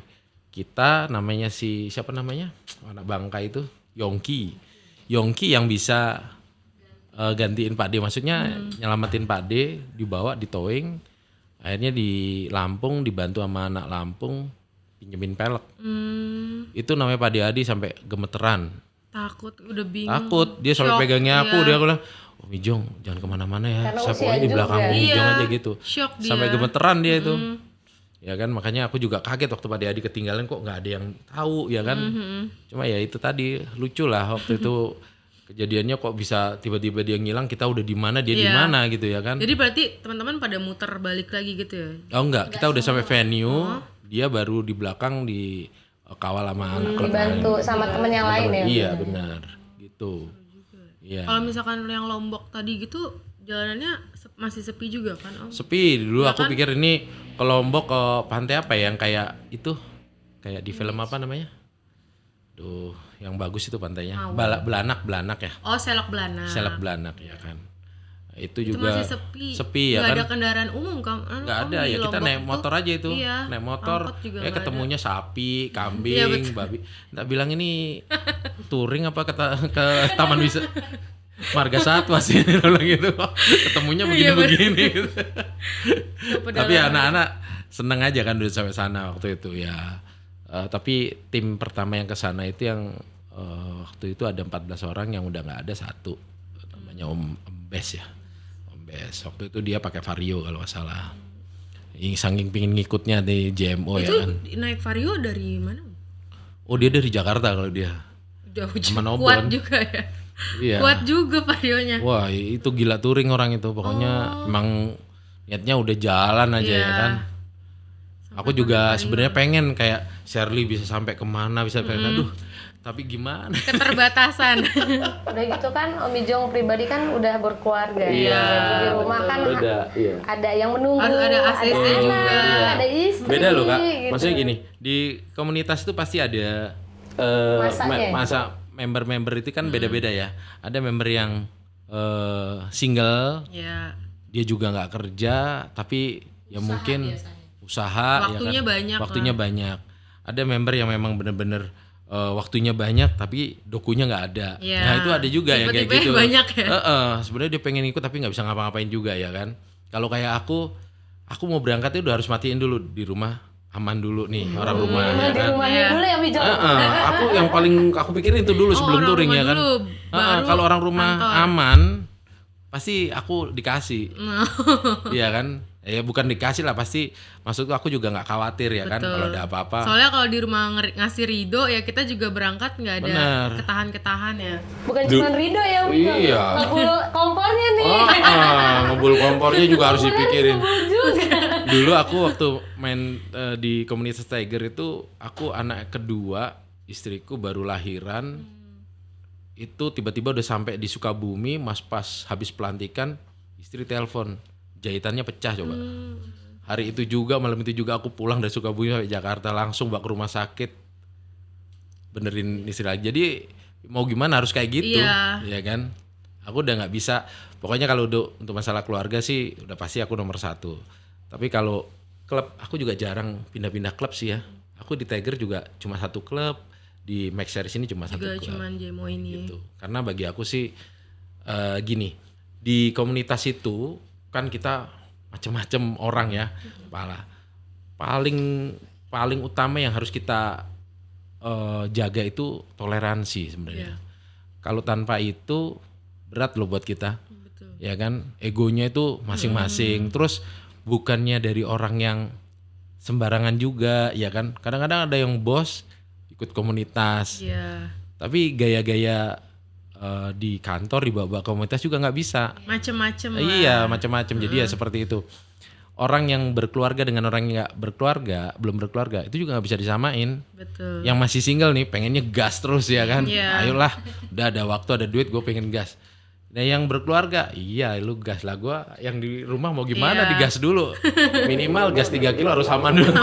kita namanya siapa namanya? Anak Bangka itu Yongki yang bisa gantiin Pak D, maksudnya nyelamatin Pak D, dibawa di towing. Akhirnya di Lampung dibantu sama anak Lampung pinjemin pelek. Itu namanya Pak Adi sampai gemeteran. Takut, udah bingung. Takut, dia sampai Shock, pegangnya aku, iya. dia bilang, "Oh Mijong, jangan kemana-mana ya." Karena Saya usia pokoknya di juga. belakang Mijong Iya, aja gitu. shock dia. Sampai gemeteran dia itu. Ya kan, makanya aku juga kaget waktu Pak Adi ketinggalan, kok nggak ada yang tahu ya kan. Cuma ya itu tadi lucu lah waktu itu kejadiannya, kok bisa tiba-tiba dia ngilang, kita udah di mana, dia di Iya. mana gitu ya kan. Jadi berarti teman-teman pada muter balik lagi gitu ya? Oh enggak, kita udah sampai venue, dia baru di belakang di kawal sama anak klub Dibantu lain. sama temen yang lain ya. Iya benar, gitu. Iya. Kalau misalkan yang Lombok tadi gitu, jalanannya masih sepi juga kan Om? Sepi dulu aku pikir ini ke Lombok ke pantai apa ya, yang kayak itu, kayak di film apa namanya? Duh, yang bagus itu pantainya. Belanak ya. Oh, Selok Belana. Selak Belanak ya kan. Itu Itu juga masih sepi. ya Nggak kan. ada kendaraan umum kan? Nggak ada ya, kita naik motor aja itu. Iya, Naik motor, angkot juga nggak ketemunya sapi, Iya, kambing, betul. babi. Nggak bilang ini touring apa ke Taman Wisata Marga Satwa sih bilang gitu. Ketemunya begini-begini gitu. Tapi anak-anak seneng aja kan udah sampai sana waktu itu ya. Tapi tim pertama yang ke sana itu yang waktu itu ada 14 orang, yang udah nggak ada satu, namanya Om Bes ya. Om Bes waktu itu dia pakai Vario kalau nggak salah. Saking pingin ngikutnya di JMO Itu ya kan. naik Vario dari mana? Oh dia dari Jakarta kalau dia. Jauh Sama Nobon. kuat juga ya. Iya. Kuat juga Varionya. Wah itu gila touring orang itu, pokoknya emang niatnya udah jalan aja ya kan. Aku juga sebenarnya pengen kayak Shirley bisa sampai kemana, bisa kayak aduh, tapi gimana? Keterbatasan. Udah gitu kan Om Ijong pribadi kan udah berkeluarga. Iya, Jadi di rumah kan iya. ada yang menunggu, Harus ada ACC anak, juga. ada istri. Beda loh Kak. gitu. Maksudnya gini, di komunitas itu pasti ada Masanya. masa member-member itu kan beda-beda ya. Ada member yang single, Ya. dia juga nggak kerja, tapi ya mungkin usaha Waktunya ya kan? banyak Waktunya banyak. Ada member yang memang bener-bener waktunya banyak tapi dokunya nggak ada. Ya. Nah itu ada juga yang kayak Tipe-tipe gitu. banyak ya. Sebenarnya dia pengen ikut tapi nggak bisa ngapa-ngapain juga ya kan. Kalau kayak aku mau berangkat udah harus matiin dulu di rumah, aman dulu nih orang rumah ya Di kan. rumahnya Iya. dulu ya Om Ijong. Aku yang paling aku pikirin itu dulu sebelum orang touring rumah ya kan. dulu, baru Kalau orang rumah kantor. aman pasti aku dikasih. Iya kan. Ya bukan dikasih lah, pasti maksudku aku juga nggak khawatir ya kan kalau ada apa-apa. Soalnya kalau di rumah ngasih ridho ya kita juga berangkat nggak ada Bener. ketahan ya. Bukan cuma ridho ya, Iya. ngebul kompornya nih. Ngebul kompornya juga harus dipikirin. Ngebul juga. Dulu aku waktu main di komunitas Tiger itu, aku anak kedua, istriku baru lahiran. Itu tiba-tiba udah sampai di Sukabumi, pas habis pelantikan, istri telepon, jahitannya pecah coba. Hari itu juga, malam itu juga aku pulang dari Sukabumi sampai Jakarta, langsung bawa ke rumah sakit, benerin istri lagi. Jadi mau gimana harus kayak gitu, ya kan? Aku udah nggak bisa. Pokoknya kalau untuk masalah keluarga sih udah pasti aku nomor 1. Tapi kalau klub, aku juga jarang pindah-pindah klub sih ya. Aku di Tiger juga cuma 1 klub, di Max Series ini cuma 1 klub. Juga cuman JMO ini. Gitu. Karena bagi aku sih gini, di komunitas itu kan kita macam-macam orang ya. Paling utama yang harus kita jaga itu toleransi sebenarnya. Kalau tanpa itu berat loh buat kita. Betul. Ya kan, egonya itu masing-masing. Terus bukannya dari orang yang sembarangan juga, ya kan. Kadang-kadang ada yang bos ikut komunitas. Iya. Tapi gaya-gaya di kantor, di bawah komunitas juga nggak bisa. Macem-macem lah. Iya, macam-macam. Jadi ya seperti itu. Orang yang berkeluarga dengan orang yang nggak berkeluarga, belum berkeluarga, itu juga nggak bisa disamain. Betul. Yang masih single nih, pengennya gas terus ya kan. Iya. Ayolah, udah ada waktu, ada duit, gue pengen gas. Nah yang berkeluarga, iya lu gas lah, gue yang di rumah mau gimana, digas dulu. Minimal gas 3 kilo harus aman dulu.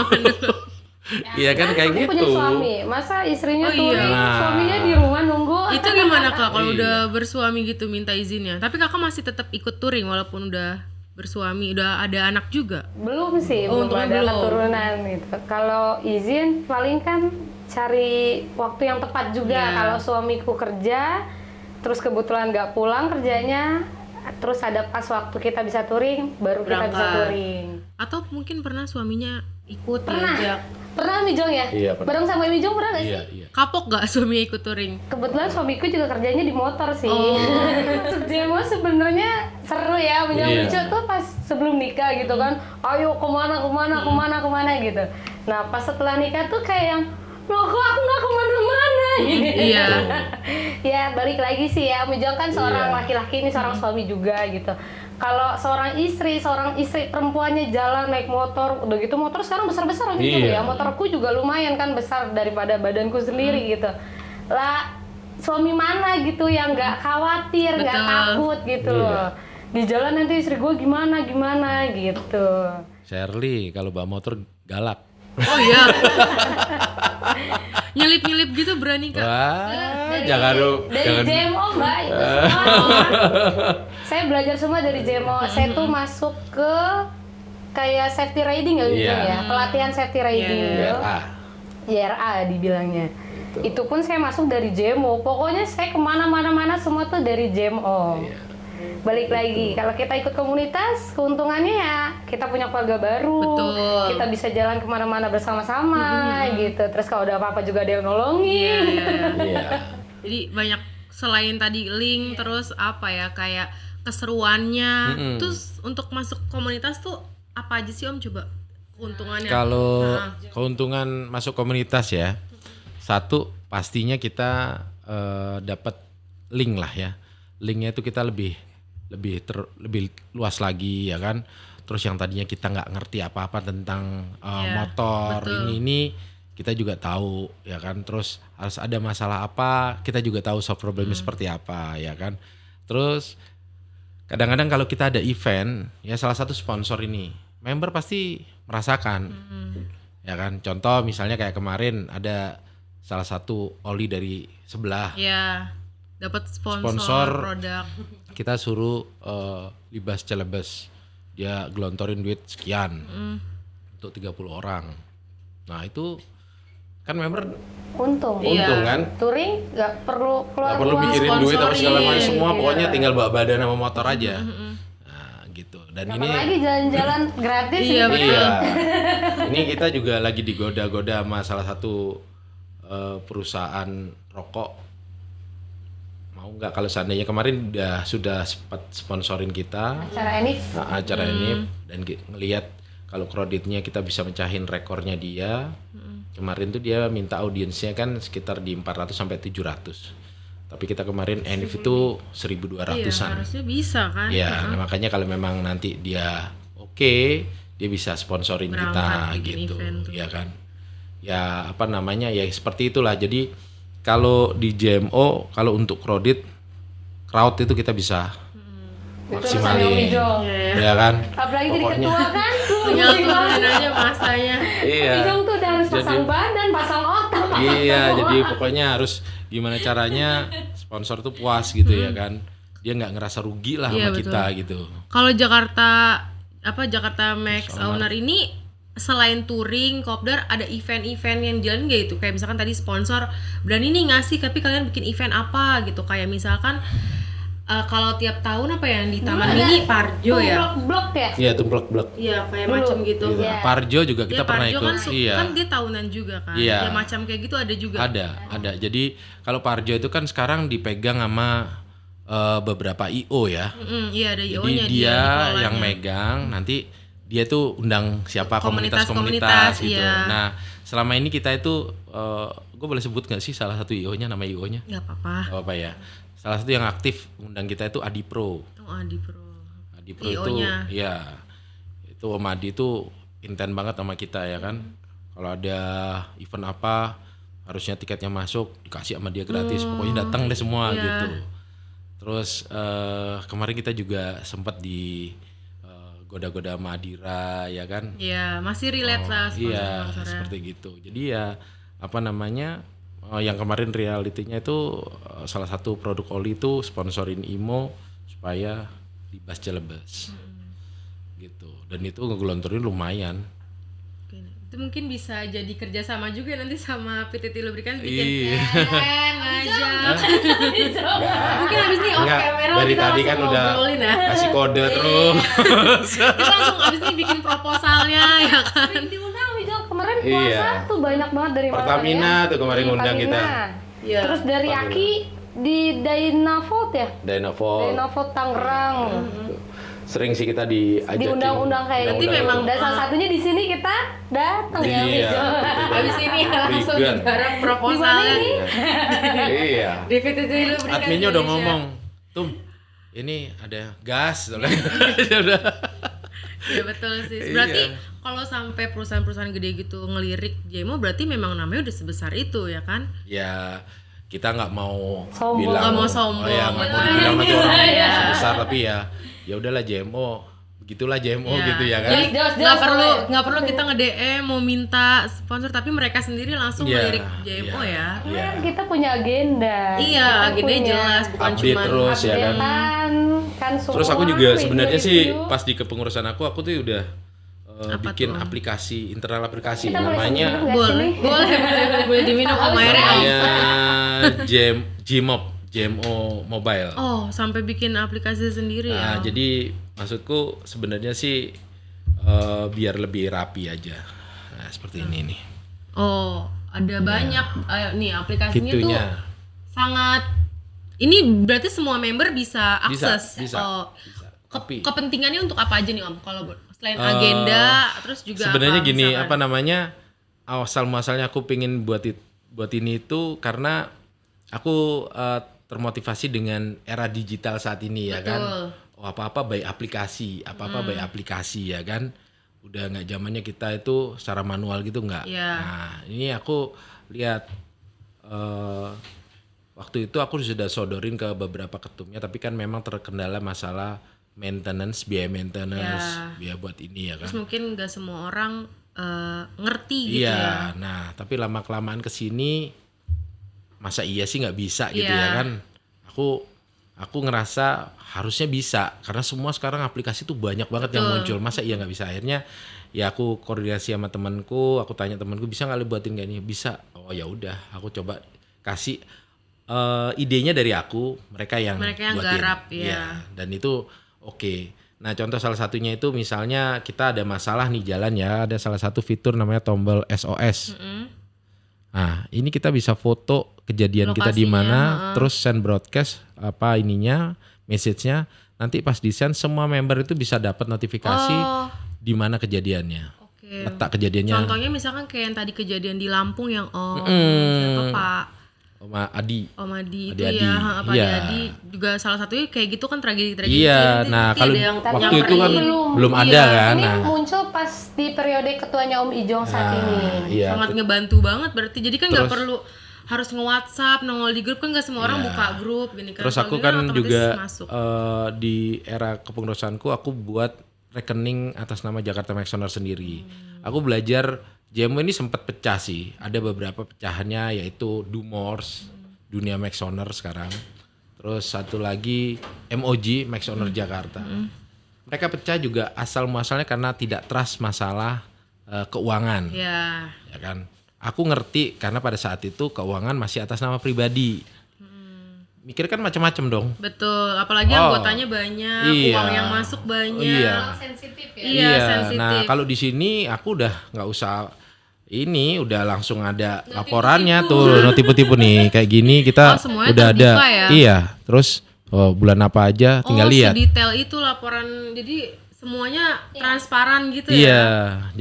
Iya kan kayak Dia gitu. punya suami, masa istrinya Oh, iya. touring, Nah. suaminya di rumah nunggu. Itu gimana Kak kalau Iya. udah bersuami gitu minta izinnya? Tapi Kakak masih tetap ikut touring walaupun udah bersuami, udah ada anak juga? Belum sih, Oh, belum untungnya ada belum. keturunan gitu. Kalau izin paling kan cari waktu yang tepat juga. Iya. Kalau suamiku kerja, terus kebetulan nggak pulang kerjanya, terus ada pas waktu kita bisa touring, baru kita bisa Berangkat. touring. Atau mungkin pernah suaminya ikut Pernah. diajak? Pernah Mijong ya? Iya, pernah. Bareng sama Mijong pernah nggak sih? Iya. Kapok gak suaminya ikut touring? Kebetulan suamiku juga kerjanya di motor sih. Oh. Demo sebenarnya seru ya, Iya. lucu tuh pas sebelum nikah gitu kan. Ayo kemana gitu. Nah pas setelah nikah tuh kayak yang, loh kok aku nggak kemana-mana gitu. Iya. Ya balik lagi sih ya, Mijong kan seorang Iya. laki-laki, ini seorang suami juga gitu. Kalau seorang istri perempuannya jalan naik motor, udah gitu motor sekarang besar-besar gitu Iya. ya. Motorku juga lumayan kan besar daripada badanku sendiri gitu. Lah suami mana gitu yang nggak khawatir, nggak Betul. takut gitu Iya. loh. Di jalan nanti istri gue gimana gitu. Shirley kalau bawa motor galak. Oh iya. Nyelip-nyelip gitu berani Kak? Wah, jangan lu. Dari JMO Mbak itu semua. Saya belajar semua dari JMO. Saya tuh masuk ke kayak safety riding ya, Iya. ya, pelatihan safety riding. Iya. YRA dibilangnya. Itu pun saya masuk dari JMO. Pokoknya saya kemana-mana semua tuh dari JMO. Iya. Balik lagi, kalau kita ikut komunitas, keuntungannya ya kita punya keluarga baru. Betul. Kita bisa jalan kemana-mana bersama-sama gitu. Terus kalau ada apa-apa juga ada yang nolongin. Iya. Jadi banyak selain tadi link terus apa ya kayak keseruannya. Terus untuk masuk komunitas tuh apa aja sih Om coba keuntungannya? Kalau Nah. keuntungan masuk komunitas ya, satu pastinya kita dapat link lah ya. Linknya itu kita lebih luas lagi ya kan. Terus yang tadinya kita nggak ngerti apa-apa tentang Iya, motor betul. ini kita juga tahu ya kan. Terus harus ada masalah apa kita juga tahu solve problemnya seperti apa ya kan. Terus kadang-kadang kalau kita ada event ya, salah satu sponsor ini member pasti merasakan ya kan. Contoh misalnya kayak kemarin ada salah satu oli dari sebelah, Ya, dapat sponsor Sponsor. produk. kita suruh Libas Celebes, dia gelontorin duit sekian untuk 30 orang. Nah itu kan member Untung. Iya. untung kan, Touring nggak perlu keluar nggak perlu uang. mikirin duit apa segala macam, sponsorin. semua Iya. pokoknya tinggal bawa badan sama motor aja. Nah gitu. Dan ini Apalagi jalan-jalan gratis Iya, gitu. betul. iya, ini kita juga lagi digoda-goda sama salah satu perusahaan rokok, mau nggak kalau seandainya kemarin sudah sempat sponsorin kita Acara Enif. acara ini dan ngelihat kalau kreditnya kita bisa mecahin rekornya dia. Kemarin tuh dia minta audiensnya kan sekitar di 400 sampai 700. Tapi kita kemarin Enif itu 1.200-an. Iya, harusnya bisa kan. Ya, nah makanya kalau memang nanti dia dia bisa sponsorin kita Berangkat bikin gitu, event tuh. ya kan. Ya apa namanya ya seperti itulah. Jadi kalau di JMO kalau untuk crowd itu kita bisa maksimalin, ya kan. Apalagi jadi Pokoknya. ketua kan tuh. Tinggal turunin aja masanya. Iya. Ijong tuh udah harus pasang Jadi- badan, pasang otak. Iya, jadi pokoknya harus gimana caranya sponsor tuh puas gitu ya kan. Dia nggak ngerasa rugi lah Iya, sama kita gitu. Kalau Jakarta Max Owner ini selain touring, kopdar ada event-event yang jalan nggak itu? Kayak misalkan tadi sponsor berani nih ngasih, tapi kalian bikin event apa gitu? Kayak misalkan kalau tiap tahun apa yang di Taman Mini Parjo ya? Blok ya. Iya, tuh blok-blok. Iya, kayak macam gitu. Gitu. Iya. Parjo juga kita Ya, pernah Parjo ikut. kan, Iya. kan dia tahunan juga kan. Iya. Ya macam kayak gitu ada juga. Ada. Jadi kalau Parjo itu kan sekarang dipegang sama beberapa IO ya. Iya ada Jadi IO-nya dia dikelolanya. yang megang, nanti dia tuh undang siapa Komunitas-komunitas, komunitas-komunitas gitu. iya. Nah, selama ini kita itu gue boleh sebut nggak sih salah satu IO-nya, nama IO-nya? Nggak apa-apa. Apa ya? Salah satu yang aktif undang kita itu Adi Pro. Oh, Adi Pro. Adi Pro itu IO-nya. ya itu Om Adi itu intent banget sama kita ya kan. Kalau ada event apa harusnya tiketnya masuk dikasih sama dia gratis. Pokoknya datang deh semua Iya. gitu. Terus kemarin kita juga sempat di goda-goda Madira ya kan. Iya, masih relate lah Iya, sponsor-sponsornya. seperti gitu. Jadi ya apa namanya yang kemarin realitinya itu salah satu produk oli itu sponsorin IMO supaya libas jelebes gitu. Dan itu ngegelontorin lumayan. Oke, itu mungkin bisa jadi kerjasama juga nanti sama PTT Lubricants bikin Iya. event ngajak. Mungkin habis ini off Enggak, camera dari kita tadi langsung kan udah ngobrolin ya. kasih kode terus. Kita langsung abis ini bikin proposalnya ya kan. Diundang Ijong kemarin puasa Iya. tuh banyak banget dari Pertamina tuh kemarin ngundang kita. Iya. Terus dari Pertamina. Aki di Dynavote ya. Dynavolt. Dynavote Tangerang. Sering sih kita diajakin. Diundang-undang kayak Berarti gitu. memang Dan salah satunya di sini kita datang ya Iya. Ijong. Abis ini langsung Vegan. digarap Di proposalnya mana ini? Iya. di PTT Lubricants. Adminnya udah Indonesia. ngomong, "Tum, ini ada gas." Ya udah. Iya betul sih. Berarti Iya. kalau sampai perusahaan-perusahaan gede gitu ngelirik JMO berarti memang namanya udah sebesar itu ya kan? Ya kita nggak mau Sombong. bilang Nggak mau sombong. oh ya nggak mau Iya. dibilang nanti orang Iya. sebesar, tapi ya udahlah JMO begitulah JMO Iya. gitu ya kan. Jadi Jelas, nggak jelas, perlu soalnya. nggak perlu kita nge-DM mau minta sponsor tapi mereka sendiri langsung Iya, ngelirik JMO ya. Iya. Kan kita punya agenda. Iya, Kita agendanya punya jelas bukan Update cuma terus ya kan. updatean, kan semua Terus aku juga review- sebenarnya sih review. pas di kepengurusan aku tuh udah Apa bikin tuh, Om? aplikasi, internal aplikasi Kita boleh namanya sebut nggak Boleh, sih? boleh diminum Om airnya. Om. namanya JMO Mobile. Oh, sampai bikin aplikasi sendiri Nah, ya. jadi maksudku sebenarnya sih biar lebih rapi aja. Nah, seperti ini nih. Oh, ada banyak nih aplikasinya tuh Fitunya. sangat ini berarti semua member bisa akses. Bisa. Oh, Bisa. Tapi kepentingannya untuk apa aja nih Om? Kalau selain agenda, terus juga sebenarnya apa, gini, misalkan? apa namanya? Asal muasalnya aku pengen buat ini itu karena aku termotivasi dengan era digital saat ini ya kan. Oh, apa-apa by aplikasi, by aplikasi ya kan. Udah nggak zamannya kita itu secara manual gitu nggak. Iya. Nah, ini aku lihat waktu itu aku sudah sodorin ke beberapa ketumnya, tapi kan memang terkendala masalah maintenance, biaya maintenance, biaya buat ini ya kan. Terus mungkin nggak semua orang ngerti gitu Iya, ya. nah tapi lama kelamaan kesini masa iya sih nggak bisa gitu Iya. ya kan? Aku ngerasa harusnya bisa karena semua sekarang aplikasi tuh banyak banget yang muncul. Masa iya nggak bisa? Akhirnya ya aku koordinasi sama temanku, aku tanya temanku bisa nggak lu buatin kayak ini? Bisa. Oh ya udah, aku coba kasih idenya dari aku, mereka yang buatin. garap ya. Iya, dan itu oke. Nah contoh salah satunya itu misalnya kita ada masalah nih jalan ya, ada salah satu fitur namanya tombol SOS. Nah, ini kita bisa foto kejadian kita di mana, terus send broadcast apa ininya, message-nya. Nanti pas di send semua member itu bisa dapat notifikasi di mana kejadiannya. Letak kejadiannya. Contohnya misalkan kayak yang tadi kejadian di Lampung yang siapa Pak Om Adi. Om Adi itu Adi. ya, Pak Iya. Adi juga salah satunya kayak gitu kan tragedi-tragedi. Iya, nah kalau waktu itu kan belum ada kan. Ini Nah, muncul pas di periode ketuanya Om Ijong saat ini. iya. sangat ngebantu banget berarti. Jadi kan nggak perlu harus nge-WhatsApp, nongol di grup kan nggak semua orang buka grup gini kan. Terus Kalau aku gitu kan otomatis juga masuk. di era kepengurusanku aku buat rekening atas nama Jakarta Maxoner sendiri. Aku belajar JMO ini sempat pecah sih. Ada beberapa pecahannya yaitu Dumors, Dunia Maxoner sekarang. Terus satu lagi MOG, Maxoner Jakarta. Mereka pecah juga asal muasalnya karena tidak trust masalah keuangan. Ya. Ya kan? Aku ngerti karena pada saat itu keuangan masih atas nama pribadi. Mikir kan macam-macam dong. Betul, apalagi anggotanya banyak, uang yang masuk banyak. Iya. Sensitif ya. Iya, sensitif. Nah kalau di sini aku udah nggak usah ini, udah langsung ada laporannya tuh, notipu-tipu nih kayak gini kita semuanya udah ada. terbuka ya? Iya, terus bulan apa aja tinggal lihat. Sedetail itu laporan, jadi semuanya transparan gitu ya. Iya,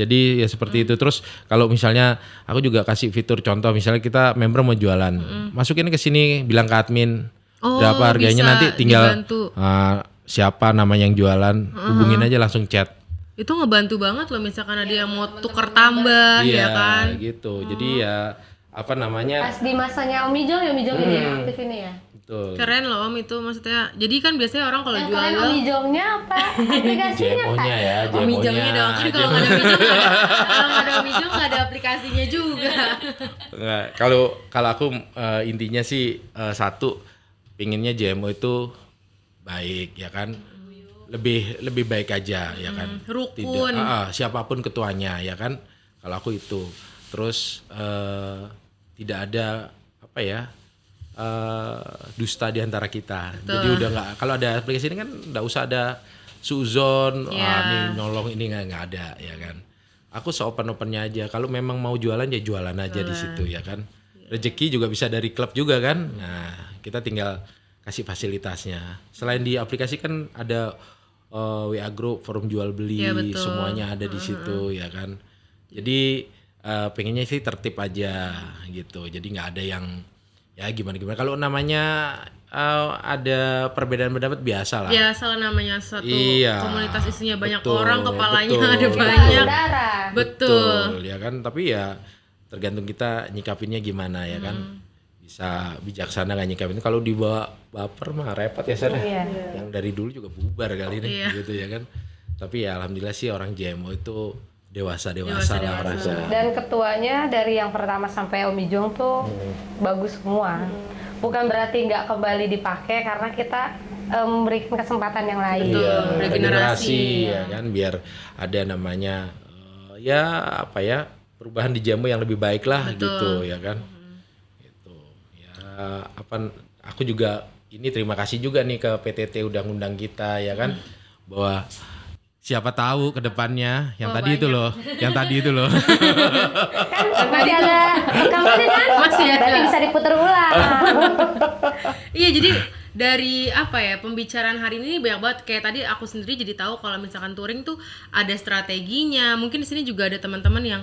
jadi ya seperti itu. Terus kalau misalnya aku juga kasih fitur contoh, misalnya kita member mau jualan, masukin ke sini, bilang ke admin berapa harganya, bisa nanti tinggal dibantu. siapa nama yang jualan, hubungin aja langsung chat. Itu ngebantu banget loh misalkan ada yang mau tuker tambah Iya, ya kan. gitu. Jadi ya apa namanya? Pas di masanya Om Ijong ini yang aktif ini ya. Betul. Keren loh Om itu maksudnya. Jadi kan biasanya orang kalau Yang keren Om jual Ijongnya apa? Aplikasinya JMO-nya Kak? ya, Om Ijongnya dong. Kan kalau nggak ada Om Ijong kalau nggak ada Om Ijong nggak ada aplikasinya juga. Enggak, kalau aku intinya sih satu pinginnya JMO itu baik ya kan, lebih baik aja ya kan, rukun. siapapun ketuanya ya kan, kalau aku itu terus tidak ada apa ya dusta di antara kita. Jadi udah nggak, kalau ada aplikasi ini kan nggak usah ada suzon, ini nolong ini nggak ada ya kan. Aku seopen-opennya aja. Kalau memang mau jualan ya jualan aja di situ ya kan. Rezeki juga bisa dari klub juga kan. Nah kita tinggal kasih fasilitasnya. Selain di aplikasi kan ada WA group, forum jual beli, semuanya ada di situ ya kan. Jadi pengennya sih tertib aja gitu. Jadi nggak ada yang ya gimana. Kalau namanya ada perbedaan pendapat biasa lah. Ya salah namanya satu komunitas isinya banyak betul, orang, kepalanya betul. ada banyak. Betul ya kan. Tapi ya tergantung kita nyikapinnya gimana ya kan. Bisa bijaksana gak nyikapin. Kalau dibawa baper mah repot ya Sar. Yang dari dulu juga bubar kali ini gitu ya kan. Tapi ya alhamdulillah sih orang JMO itu dewasa lah orangnya. Dan ketuanya dari yang pertama sampai Om Ijong tuh bagus semua. Bukan berarti nggak kembali dipakai karena kita memberikan kesempatan yang lain. Regenerasi ya kan, biar ada namanya ya apa ya, perubahan di JMO yang lebih baik lah gitu ya kan. Gitu. Ya aku juga ini terima kasih juga nih ke PTT udah ngundang kita ya kan, bahwa siapa tahu ke depannya yang tadi banyak. yang tadi itu loh. Kan masih ada rekamannya kan? Masih ada. Berarti bisa diputar ulang. Iya, jadi dari apa ya, pembicaraan hari ini banyak banget. Kayak tadi aku sendiri jadi tahu kalau misalkan touring tuh ada strateginya. Mungkin di sini juga ada teman-teman yang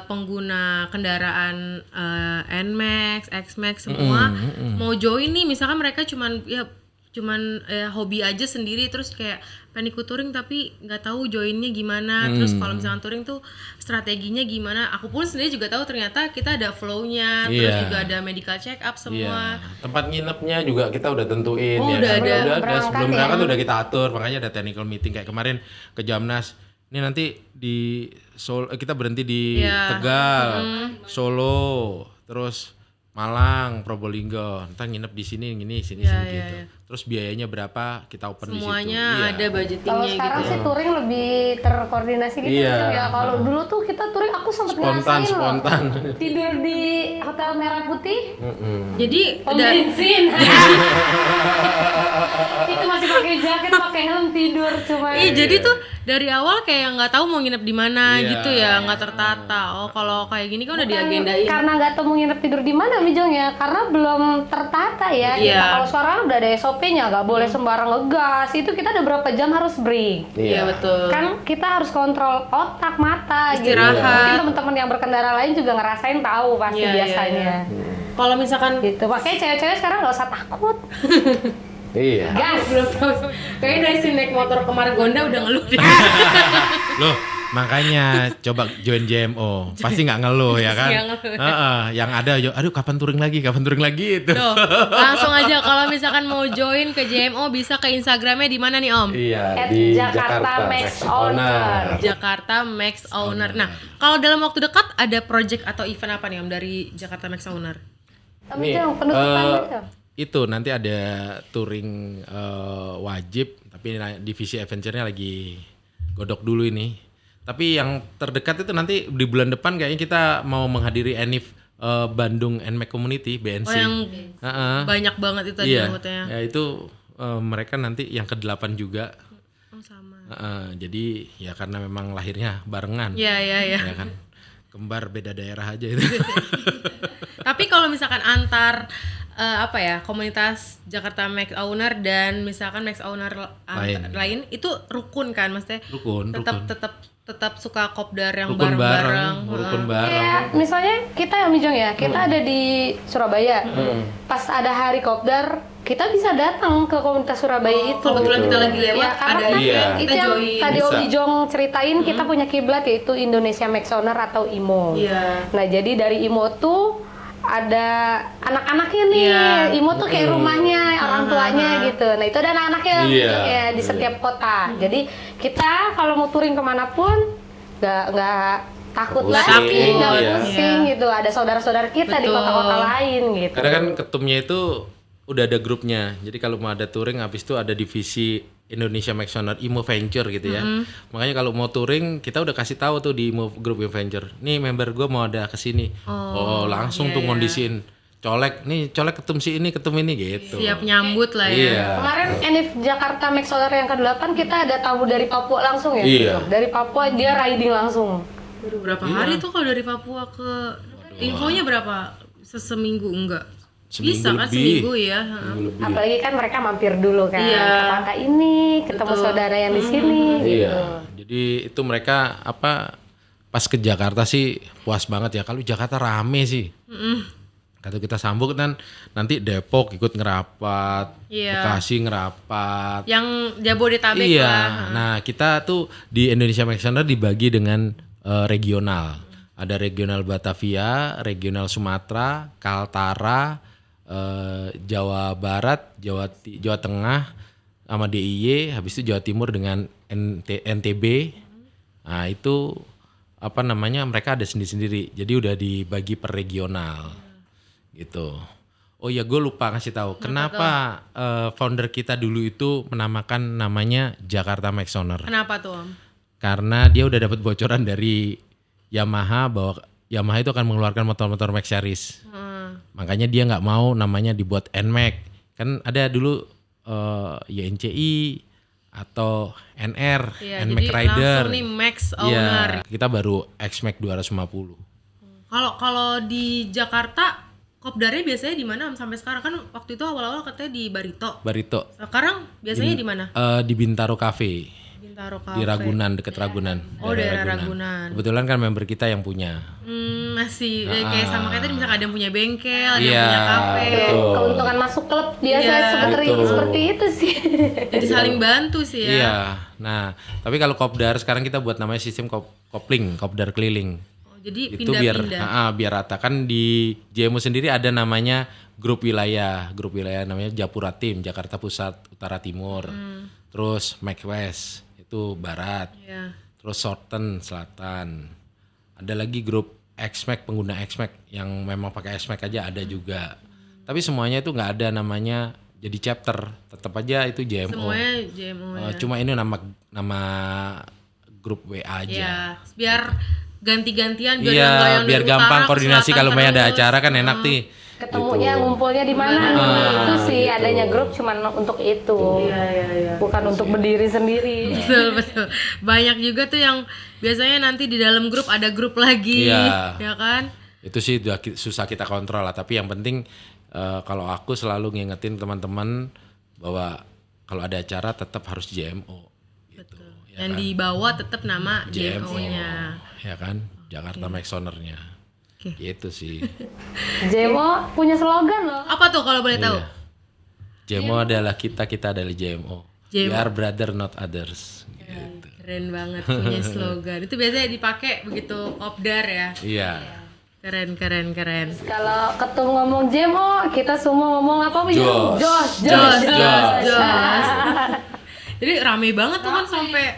pengguna kendaraan NMAX, XMAX semua mau join nih. Misalkan mereka cuman hobi aja sendiri, terus kayak pengen ikut touring tapi nggak tahu joinnya gimana. Terus kalau misalkan touring tuh strateginya gimana, aku pun sendiri juga tahu ternyata kita ada flow-nya, terus juga ada medical check up semua. Tempat nginepnya juga kita udah tentuin ya. Udah ada. Sebelum berangkat udah kita atur, makanya ada technical meeting kayak kemarin ke Jamnas. Ini nanti di kita berhenti di Tegal, Solo, terus Malang, Probolinggo, ntar nginep di sini, sini gitu. terus biayanya berapa kita open di situ. Semuanya ada Kalau budgetingnya sekarang gitu. sih touring lebih terkoordinasi gitu Iya. ya. Kalau dulu tuh kita touring, aku sempet ngerasain Spontan. loh. Tidur di Hotel Merah Putih, Jadi pom bensin. Itu masih pakai jaket, pakai helm, tidur cuma. jadi tuh dari awal kayak nggak tahu mau nginep di mana Iya. gitu ya, nggak tertata. Oh kalau kayak gini kan udah Bukan diagendain. karena nggak tahu mau nginep tidur di mana Mijong ya, karena belum tertata ya. Iya. Kalau sekarang udah ada SOP-nya, nggak boleh sembarang ngegas. Itu kita udah berapa jam harus break. Iya betul. Kan kita harus kontrol otak, mata, gitu. Istirahat. Mungkin teman-teman yang berkendara lain juga ngerasain tahu pasti Iya, iya, biasanya. Kalau misalkan Gitu. Makanya cewek-cewek sekarang nggak usah takut. Iya. Gas. belum tahu, kayaknya dari si naik motor ke Margonda udah ngeluh deh. Loh, makanya coba join JMO. Pasti nggak ngeluh ya kan? Pasti nggak ngeluh. Yang ada, aduh kapan touring lagi itu. Tuh, langsung aja kalau misalkan mau join ke JMO bisa ke Instagramnya di mana nih Om? Iya, At Jakarta Max Owner. Jakarta Max Owner. Nah, kalau dalam waktu dekat ada project atau event apa nih Om dari Jakarta Max Owner? Mijong, penutupan gitu. Itu nanti ada touring wajib, tapi divisi adventure-nya lagi godok dulu ini. Tapi yang terdekat itu nanti di bulan depan kayaknya kita mau menghadiri Enif Bandung NMAX Community BNC. Oh yang Heeh. banyak banget itu tadi Iya. anggotanya. Ya itu mereka nanti yang ke-8 juga. Oh sama. Jadi ya karena memang lahirnya barengan. Iya. Ya kan. Kembar beda daerah aja itu. Tapi kalau misalkan antar komunitas Jakarta Max Owner dan misalkan Max Owner lain itu rukun kan maksudnya? Rukun. Tetap suka kopdar yang Rukun bareng-bareng. rukun bareng. Kayak misalnya kita ya Mijong ya, kita ada di Surabaya. Pas ada hari kopdar, kita bisa datang ke komunitas Surabaya itu. Kebetulan kita lagi lewat Ya, karena ada kan Iya. itu kita yang join. tadi Bisa. Om Mijong ceritain, kita punya kiblat yaitu Indonesia Max Owner atau IMO. Iya. Nah jadi dari IMO tuh ada anak-anaknya nih. Iya. IMO tuh kayak rumahnya orang tuanya gitu. Nah itu ada anak-anaknya Iya. ya, di setiap kota. Jadi kita kalau mau touring kemanapun nggak takut Nggak lagi, pusing, nggak iya. pusing gitu. Ada saudara-saudara kita di Betul. kota-kota lain gitu. Karena kan ketumnya itu udah ada grupnya. Jadi kalau mau ada touring habis itu ada divisi Indonesia Max Owner IMO Venture gitu ya. Makanya kalau mau touring kita udah kasih tahu tuh di IMO Group Venture. Nih member gue mau ada kesini. Oh, langsung tuh ngondisiin. Colek ketum si ini ketum ini gitu. Siap nyambut lah ya. Iya. Kemarin Enif Jakarta Max Owner yang ke-8 kita ada tamu dari Papua langsung ya. Iya. Dari Papua dia riding langsung. Waduh, berapa hari tuh kalau dari Papua ke infonya berapa? Seminggu enggak? Seminggu Bisa kan lebih. seminggu ya. heeh. Apalagi kan mereka mampir dulu kan. Iya. Ke Tangka ini, ketemu saudara yang di sini gitu. Iya. Jadi itu mereka pas ke Jakarta sih puas banget ya. Kalau Jakarta rame sih. Kalau kita sambut kan nanti Depok ikut ngerapat, Iya. Bekasi ngerapat. Yang Jabodetabek Iya. lah. Nah, kita tuh di Indonesia Max Owner dibagi dengan regional. Ada regional Batavia, regional Sumatera, Kaltara, Jawa Barat, Jawa Tengah sama DIY, habis itu Jawa Timur dengan NTB. Nah, itu mereka ada sendiri-sendiri. Jadi udah dibagi per regional. Gitu. Oh ya, gue lupa ngasih tahu. Kenapa founder kita dulu itu menamakan namanya Jakarta Max Owner? Kenapa tuh Om? Karena dia udah dapat bocoran dari Yamaha bahwa Yamaha itu akan mengeluarkan motor-motor Max Series. Makanya dia nggak mau namanya dibuat NMAX. Kan ada dulu YNCI atau NR, Iya, NMAX jadi Rider. langsung nih Max Owner. Iya, kita baru XMAX 250. Kalau di Jakarta kopdarnya biasanya di mana Om sampai sekarang? Kan waktu itu awal-awal katanya di Barito. Barito. Sekarang biasanya di mana? Di Bintaro Cafe. Bintaro Di Cafe. Ragunan, deket Ragunan. Oh, daerah Ragunan. Kebetulan kan member kita yang punya. Masih kayak sama kayak tadi misalkan ada yang punya bengkel, ada yang Iya, punya kafe. betul. Keuntungan masuk klub biasa Iya, seperti itu sih. Jadi saling bantu sih ya. Iya. Nah, tapi kalau kopdar sekarang kita buat namanya sistem kopling, kopdar keliling. Oh, jadi Itu biar pindah-pindah. biar rata. Kan di JMO sendiri ada namanya grup wilayah namanya Japura Tim, Jakarta Pusat, Utara Timur. Terus Max West itu barat. Iya. Terus Sorten Selatan. Ada lagi grup XMAX, pengguna XMAX yang memang pakai XMAX aja ada juga. Tapi semuanya itu nggak ada namanya jadi chapter, tetap aja itu JMO. Semuanya JMO ya. Cuma ini nama grup WA aja. Iya, biar ganti-gantian biar Iya, nggak yang biar dari gampang utara ke koordinasi selatan kalau main ada terus. acara kan enak nih. Ketemunya Gitu. ngumpulnya di mana nih? Itu sih gitu. adanya grup cuman untuk itu. Iya. Bukan untuk berdiri sendiri. Betul. Banyak juga tuh yang biasanya nanti di dalam grup ada grup lagi, Iya. ya kan? Itu sih udah susah kita kontrol lah, tapi yang penting kalau aku selalu ngingetin teman-teman bahwa kalau ada acara tetap harus JMO gitu. Ya Yang kan? dibawa tetap nama JMO. JMO-nya. Ya kan? Jakarta Maxoner-nya. Oke. Gitu sih. JMO punya slogan loh. Apa tuh kalau boleh tahu? Iya. JMO adalah kita adalah JMO. We JMO. are brother not others. Gitu. Keren banget punya slogan. Itu biasanya dipakai begitu kopdar ya. Iya. Keren. Kalau ketum ngomong JMO, kita semua ngomong apa? Jos. Jos. Jadi rame banget tuh kan sampai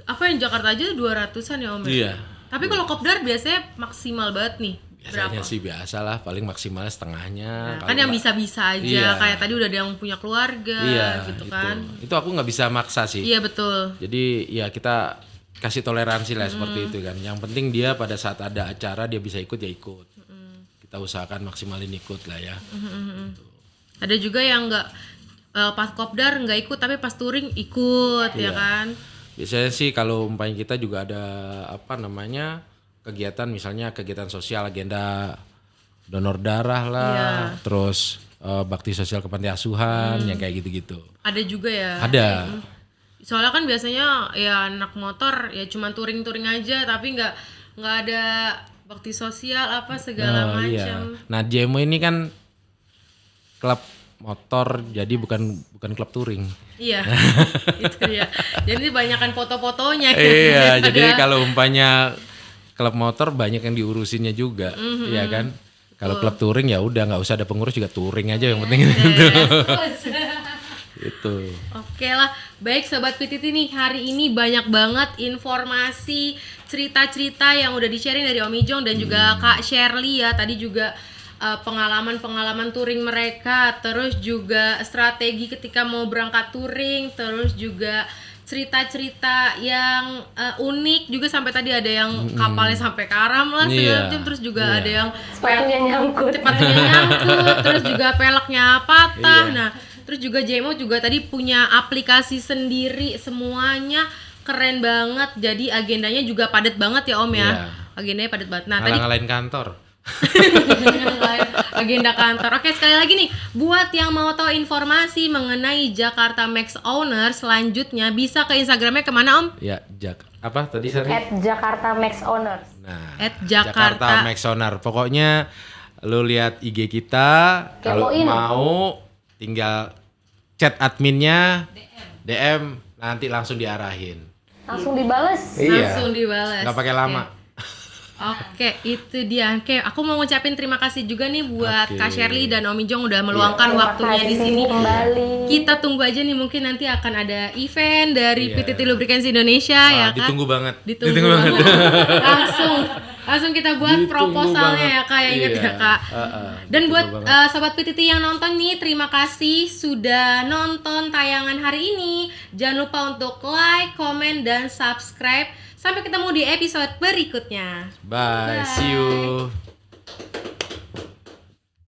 apa yang Jakarta aja 200-an ya Om. Iya. Tapi kalau kopdar biasanya maksimal banget nih. Biasanya sih biasa lah, paling maksimalnya setengahnya. Kan yang bisa-bisa aja, Iya. kayak tadi udah ada yang punya keluarga gitu kan. Itu aku nggak bisa maksa sih. Iya betul. Jadi ya kita kasih toleransi lah seperti itu kan. Yang penting dia pada saat ada acara dia bisa ikut ya ikut. Kita usahakan maksimalin ikut lah ya. Ada juga yang nggak pas kopdar nggak ikut tapi pas touring ikut ya Iya. kan. Biasanya sih kalau umpamanya kita juga ada kegiatan, misalnya kegiatan sosial, agenda donor darah lah, Iya. terus bakti sosial ke panti asuhan yang kayak gitu-gitu. Ada juga ya. Ada. Soalnya kan biasanya ya anak motor ya cuma touring-touring aja tapi nggak ada bakti sosial apa segala Iya. macam. Nah, JMO ini kan klub motor, jadi bukan klub touring. Iya. Itu ya. Jadi banyakan foto-fotonya. Iya, Daripada- jadi kalau umpanya klub motor banyak yang diurusinnya juga, ya kan? Kalau klub touring ya udah nggak usah ada pengurus, juga touring aja yang penting itu. Itu. Oke lah, baik Sobat PTT nih, hari ini banyak banget informasi, cerita-cerita yang udah di-sharing dari Om Ijong dan juga Kak Shirley ya. Tadi juga pengalaman touring mereka, terus juga strategi ketika mau berangkat touring, terus juga cerita-cerita yang unik juga, sampai tadi ada yang kapalnya sampai karam lah segala Iya. macam, terus juga Iya. ada yang Sepatunya nyangkut. sepatunya nyangkut, terus juga peleknya patah. Iya. Nah, terus juga JMO juga tadi punya aplikasi sendiri, semuanya keren banget. Jadi agendanya juga padat banget ya Om ya. Iya. Agendanya padat banget. Nah, tadi Ngalah-ngalahin kantor. agenda kantor. Oke, sekali lagi nih, buat yang mau tahu informasi mengenai Jakarta Max Owner selanjutnya bisa ke Instagramnya kemana Om? Ya, apa tadi Sari? @Jakarta Max Owners. Nah, Jakarta Maxoner. Pokoknya lu lihat IG kita, kalau Kepoin. mau tinggal chat adminnya, DM, nanti langsung diarahin. Langsung dibales. Langsung dibalas. Nggak pakai lama. Oke, itu dia. Oke, aku mau ngucapin terima kasih juga nih buat Oke. Kak Shirley dan Om Ijong udah meluangkan Terima waktunya di kasih sini. kembali. Kita tunggu aja nih, mungkin nanti akan ada event dari Iya. PTT Lubricants Indonesia Wah, ya kan. ditunggu banget. Ditunggu banget. langsung kita buat Ditunggu proposalnya banget. ya Kak, yang inget Iya. ya Kak. Dan Ditunggu buat banget. sobat PTT yang nonton nih, terima kasih sudah nonton tayangan hari ini. Jangan lupa untuk like, comment, dan subscribe. Sampai ketemu di episode berikutnya. Bye, see you.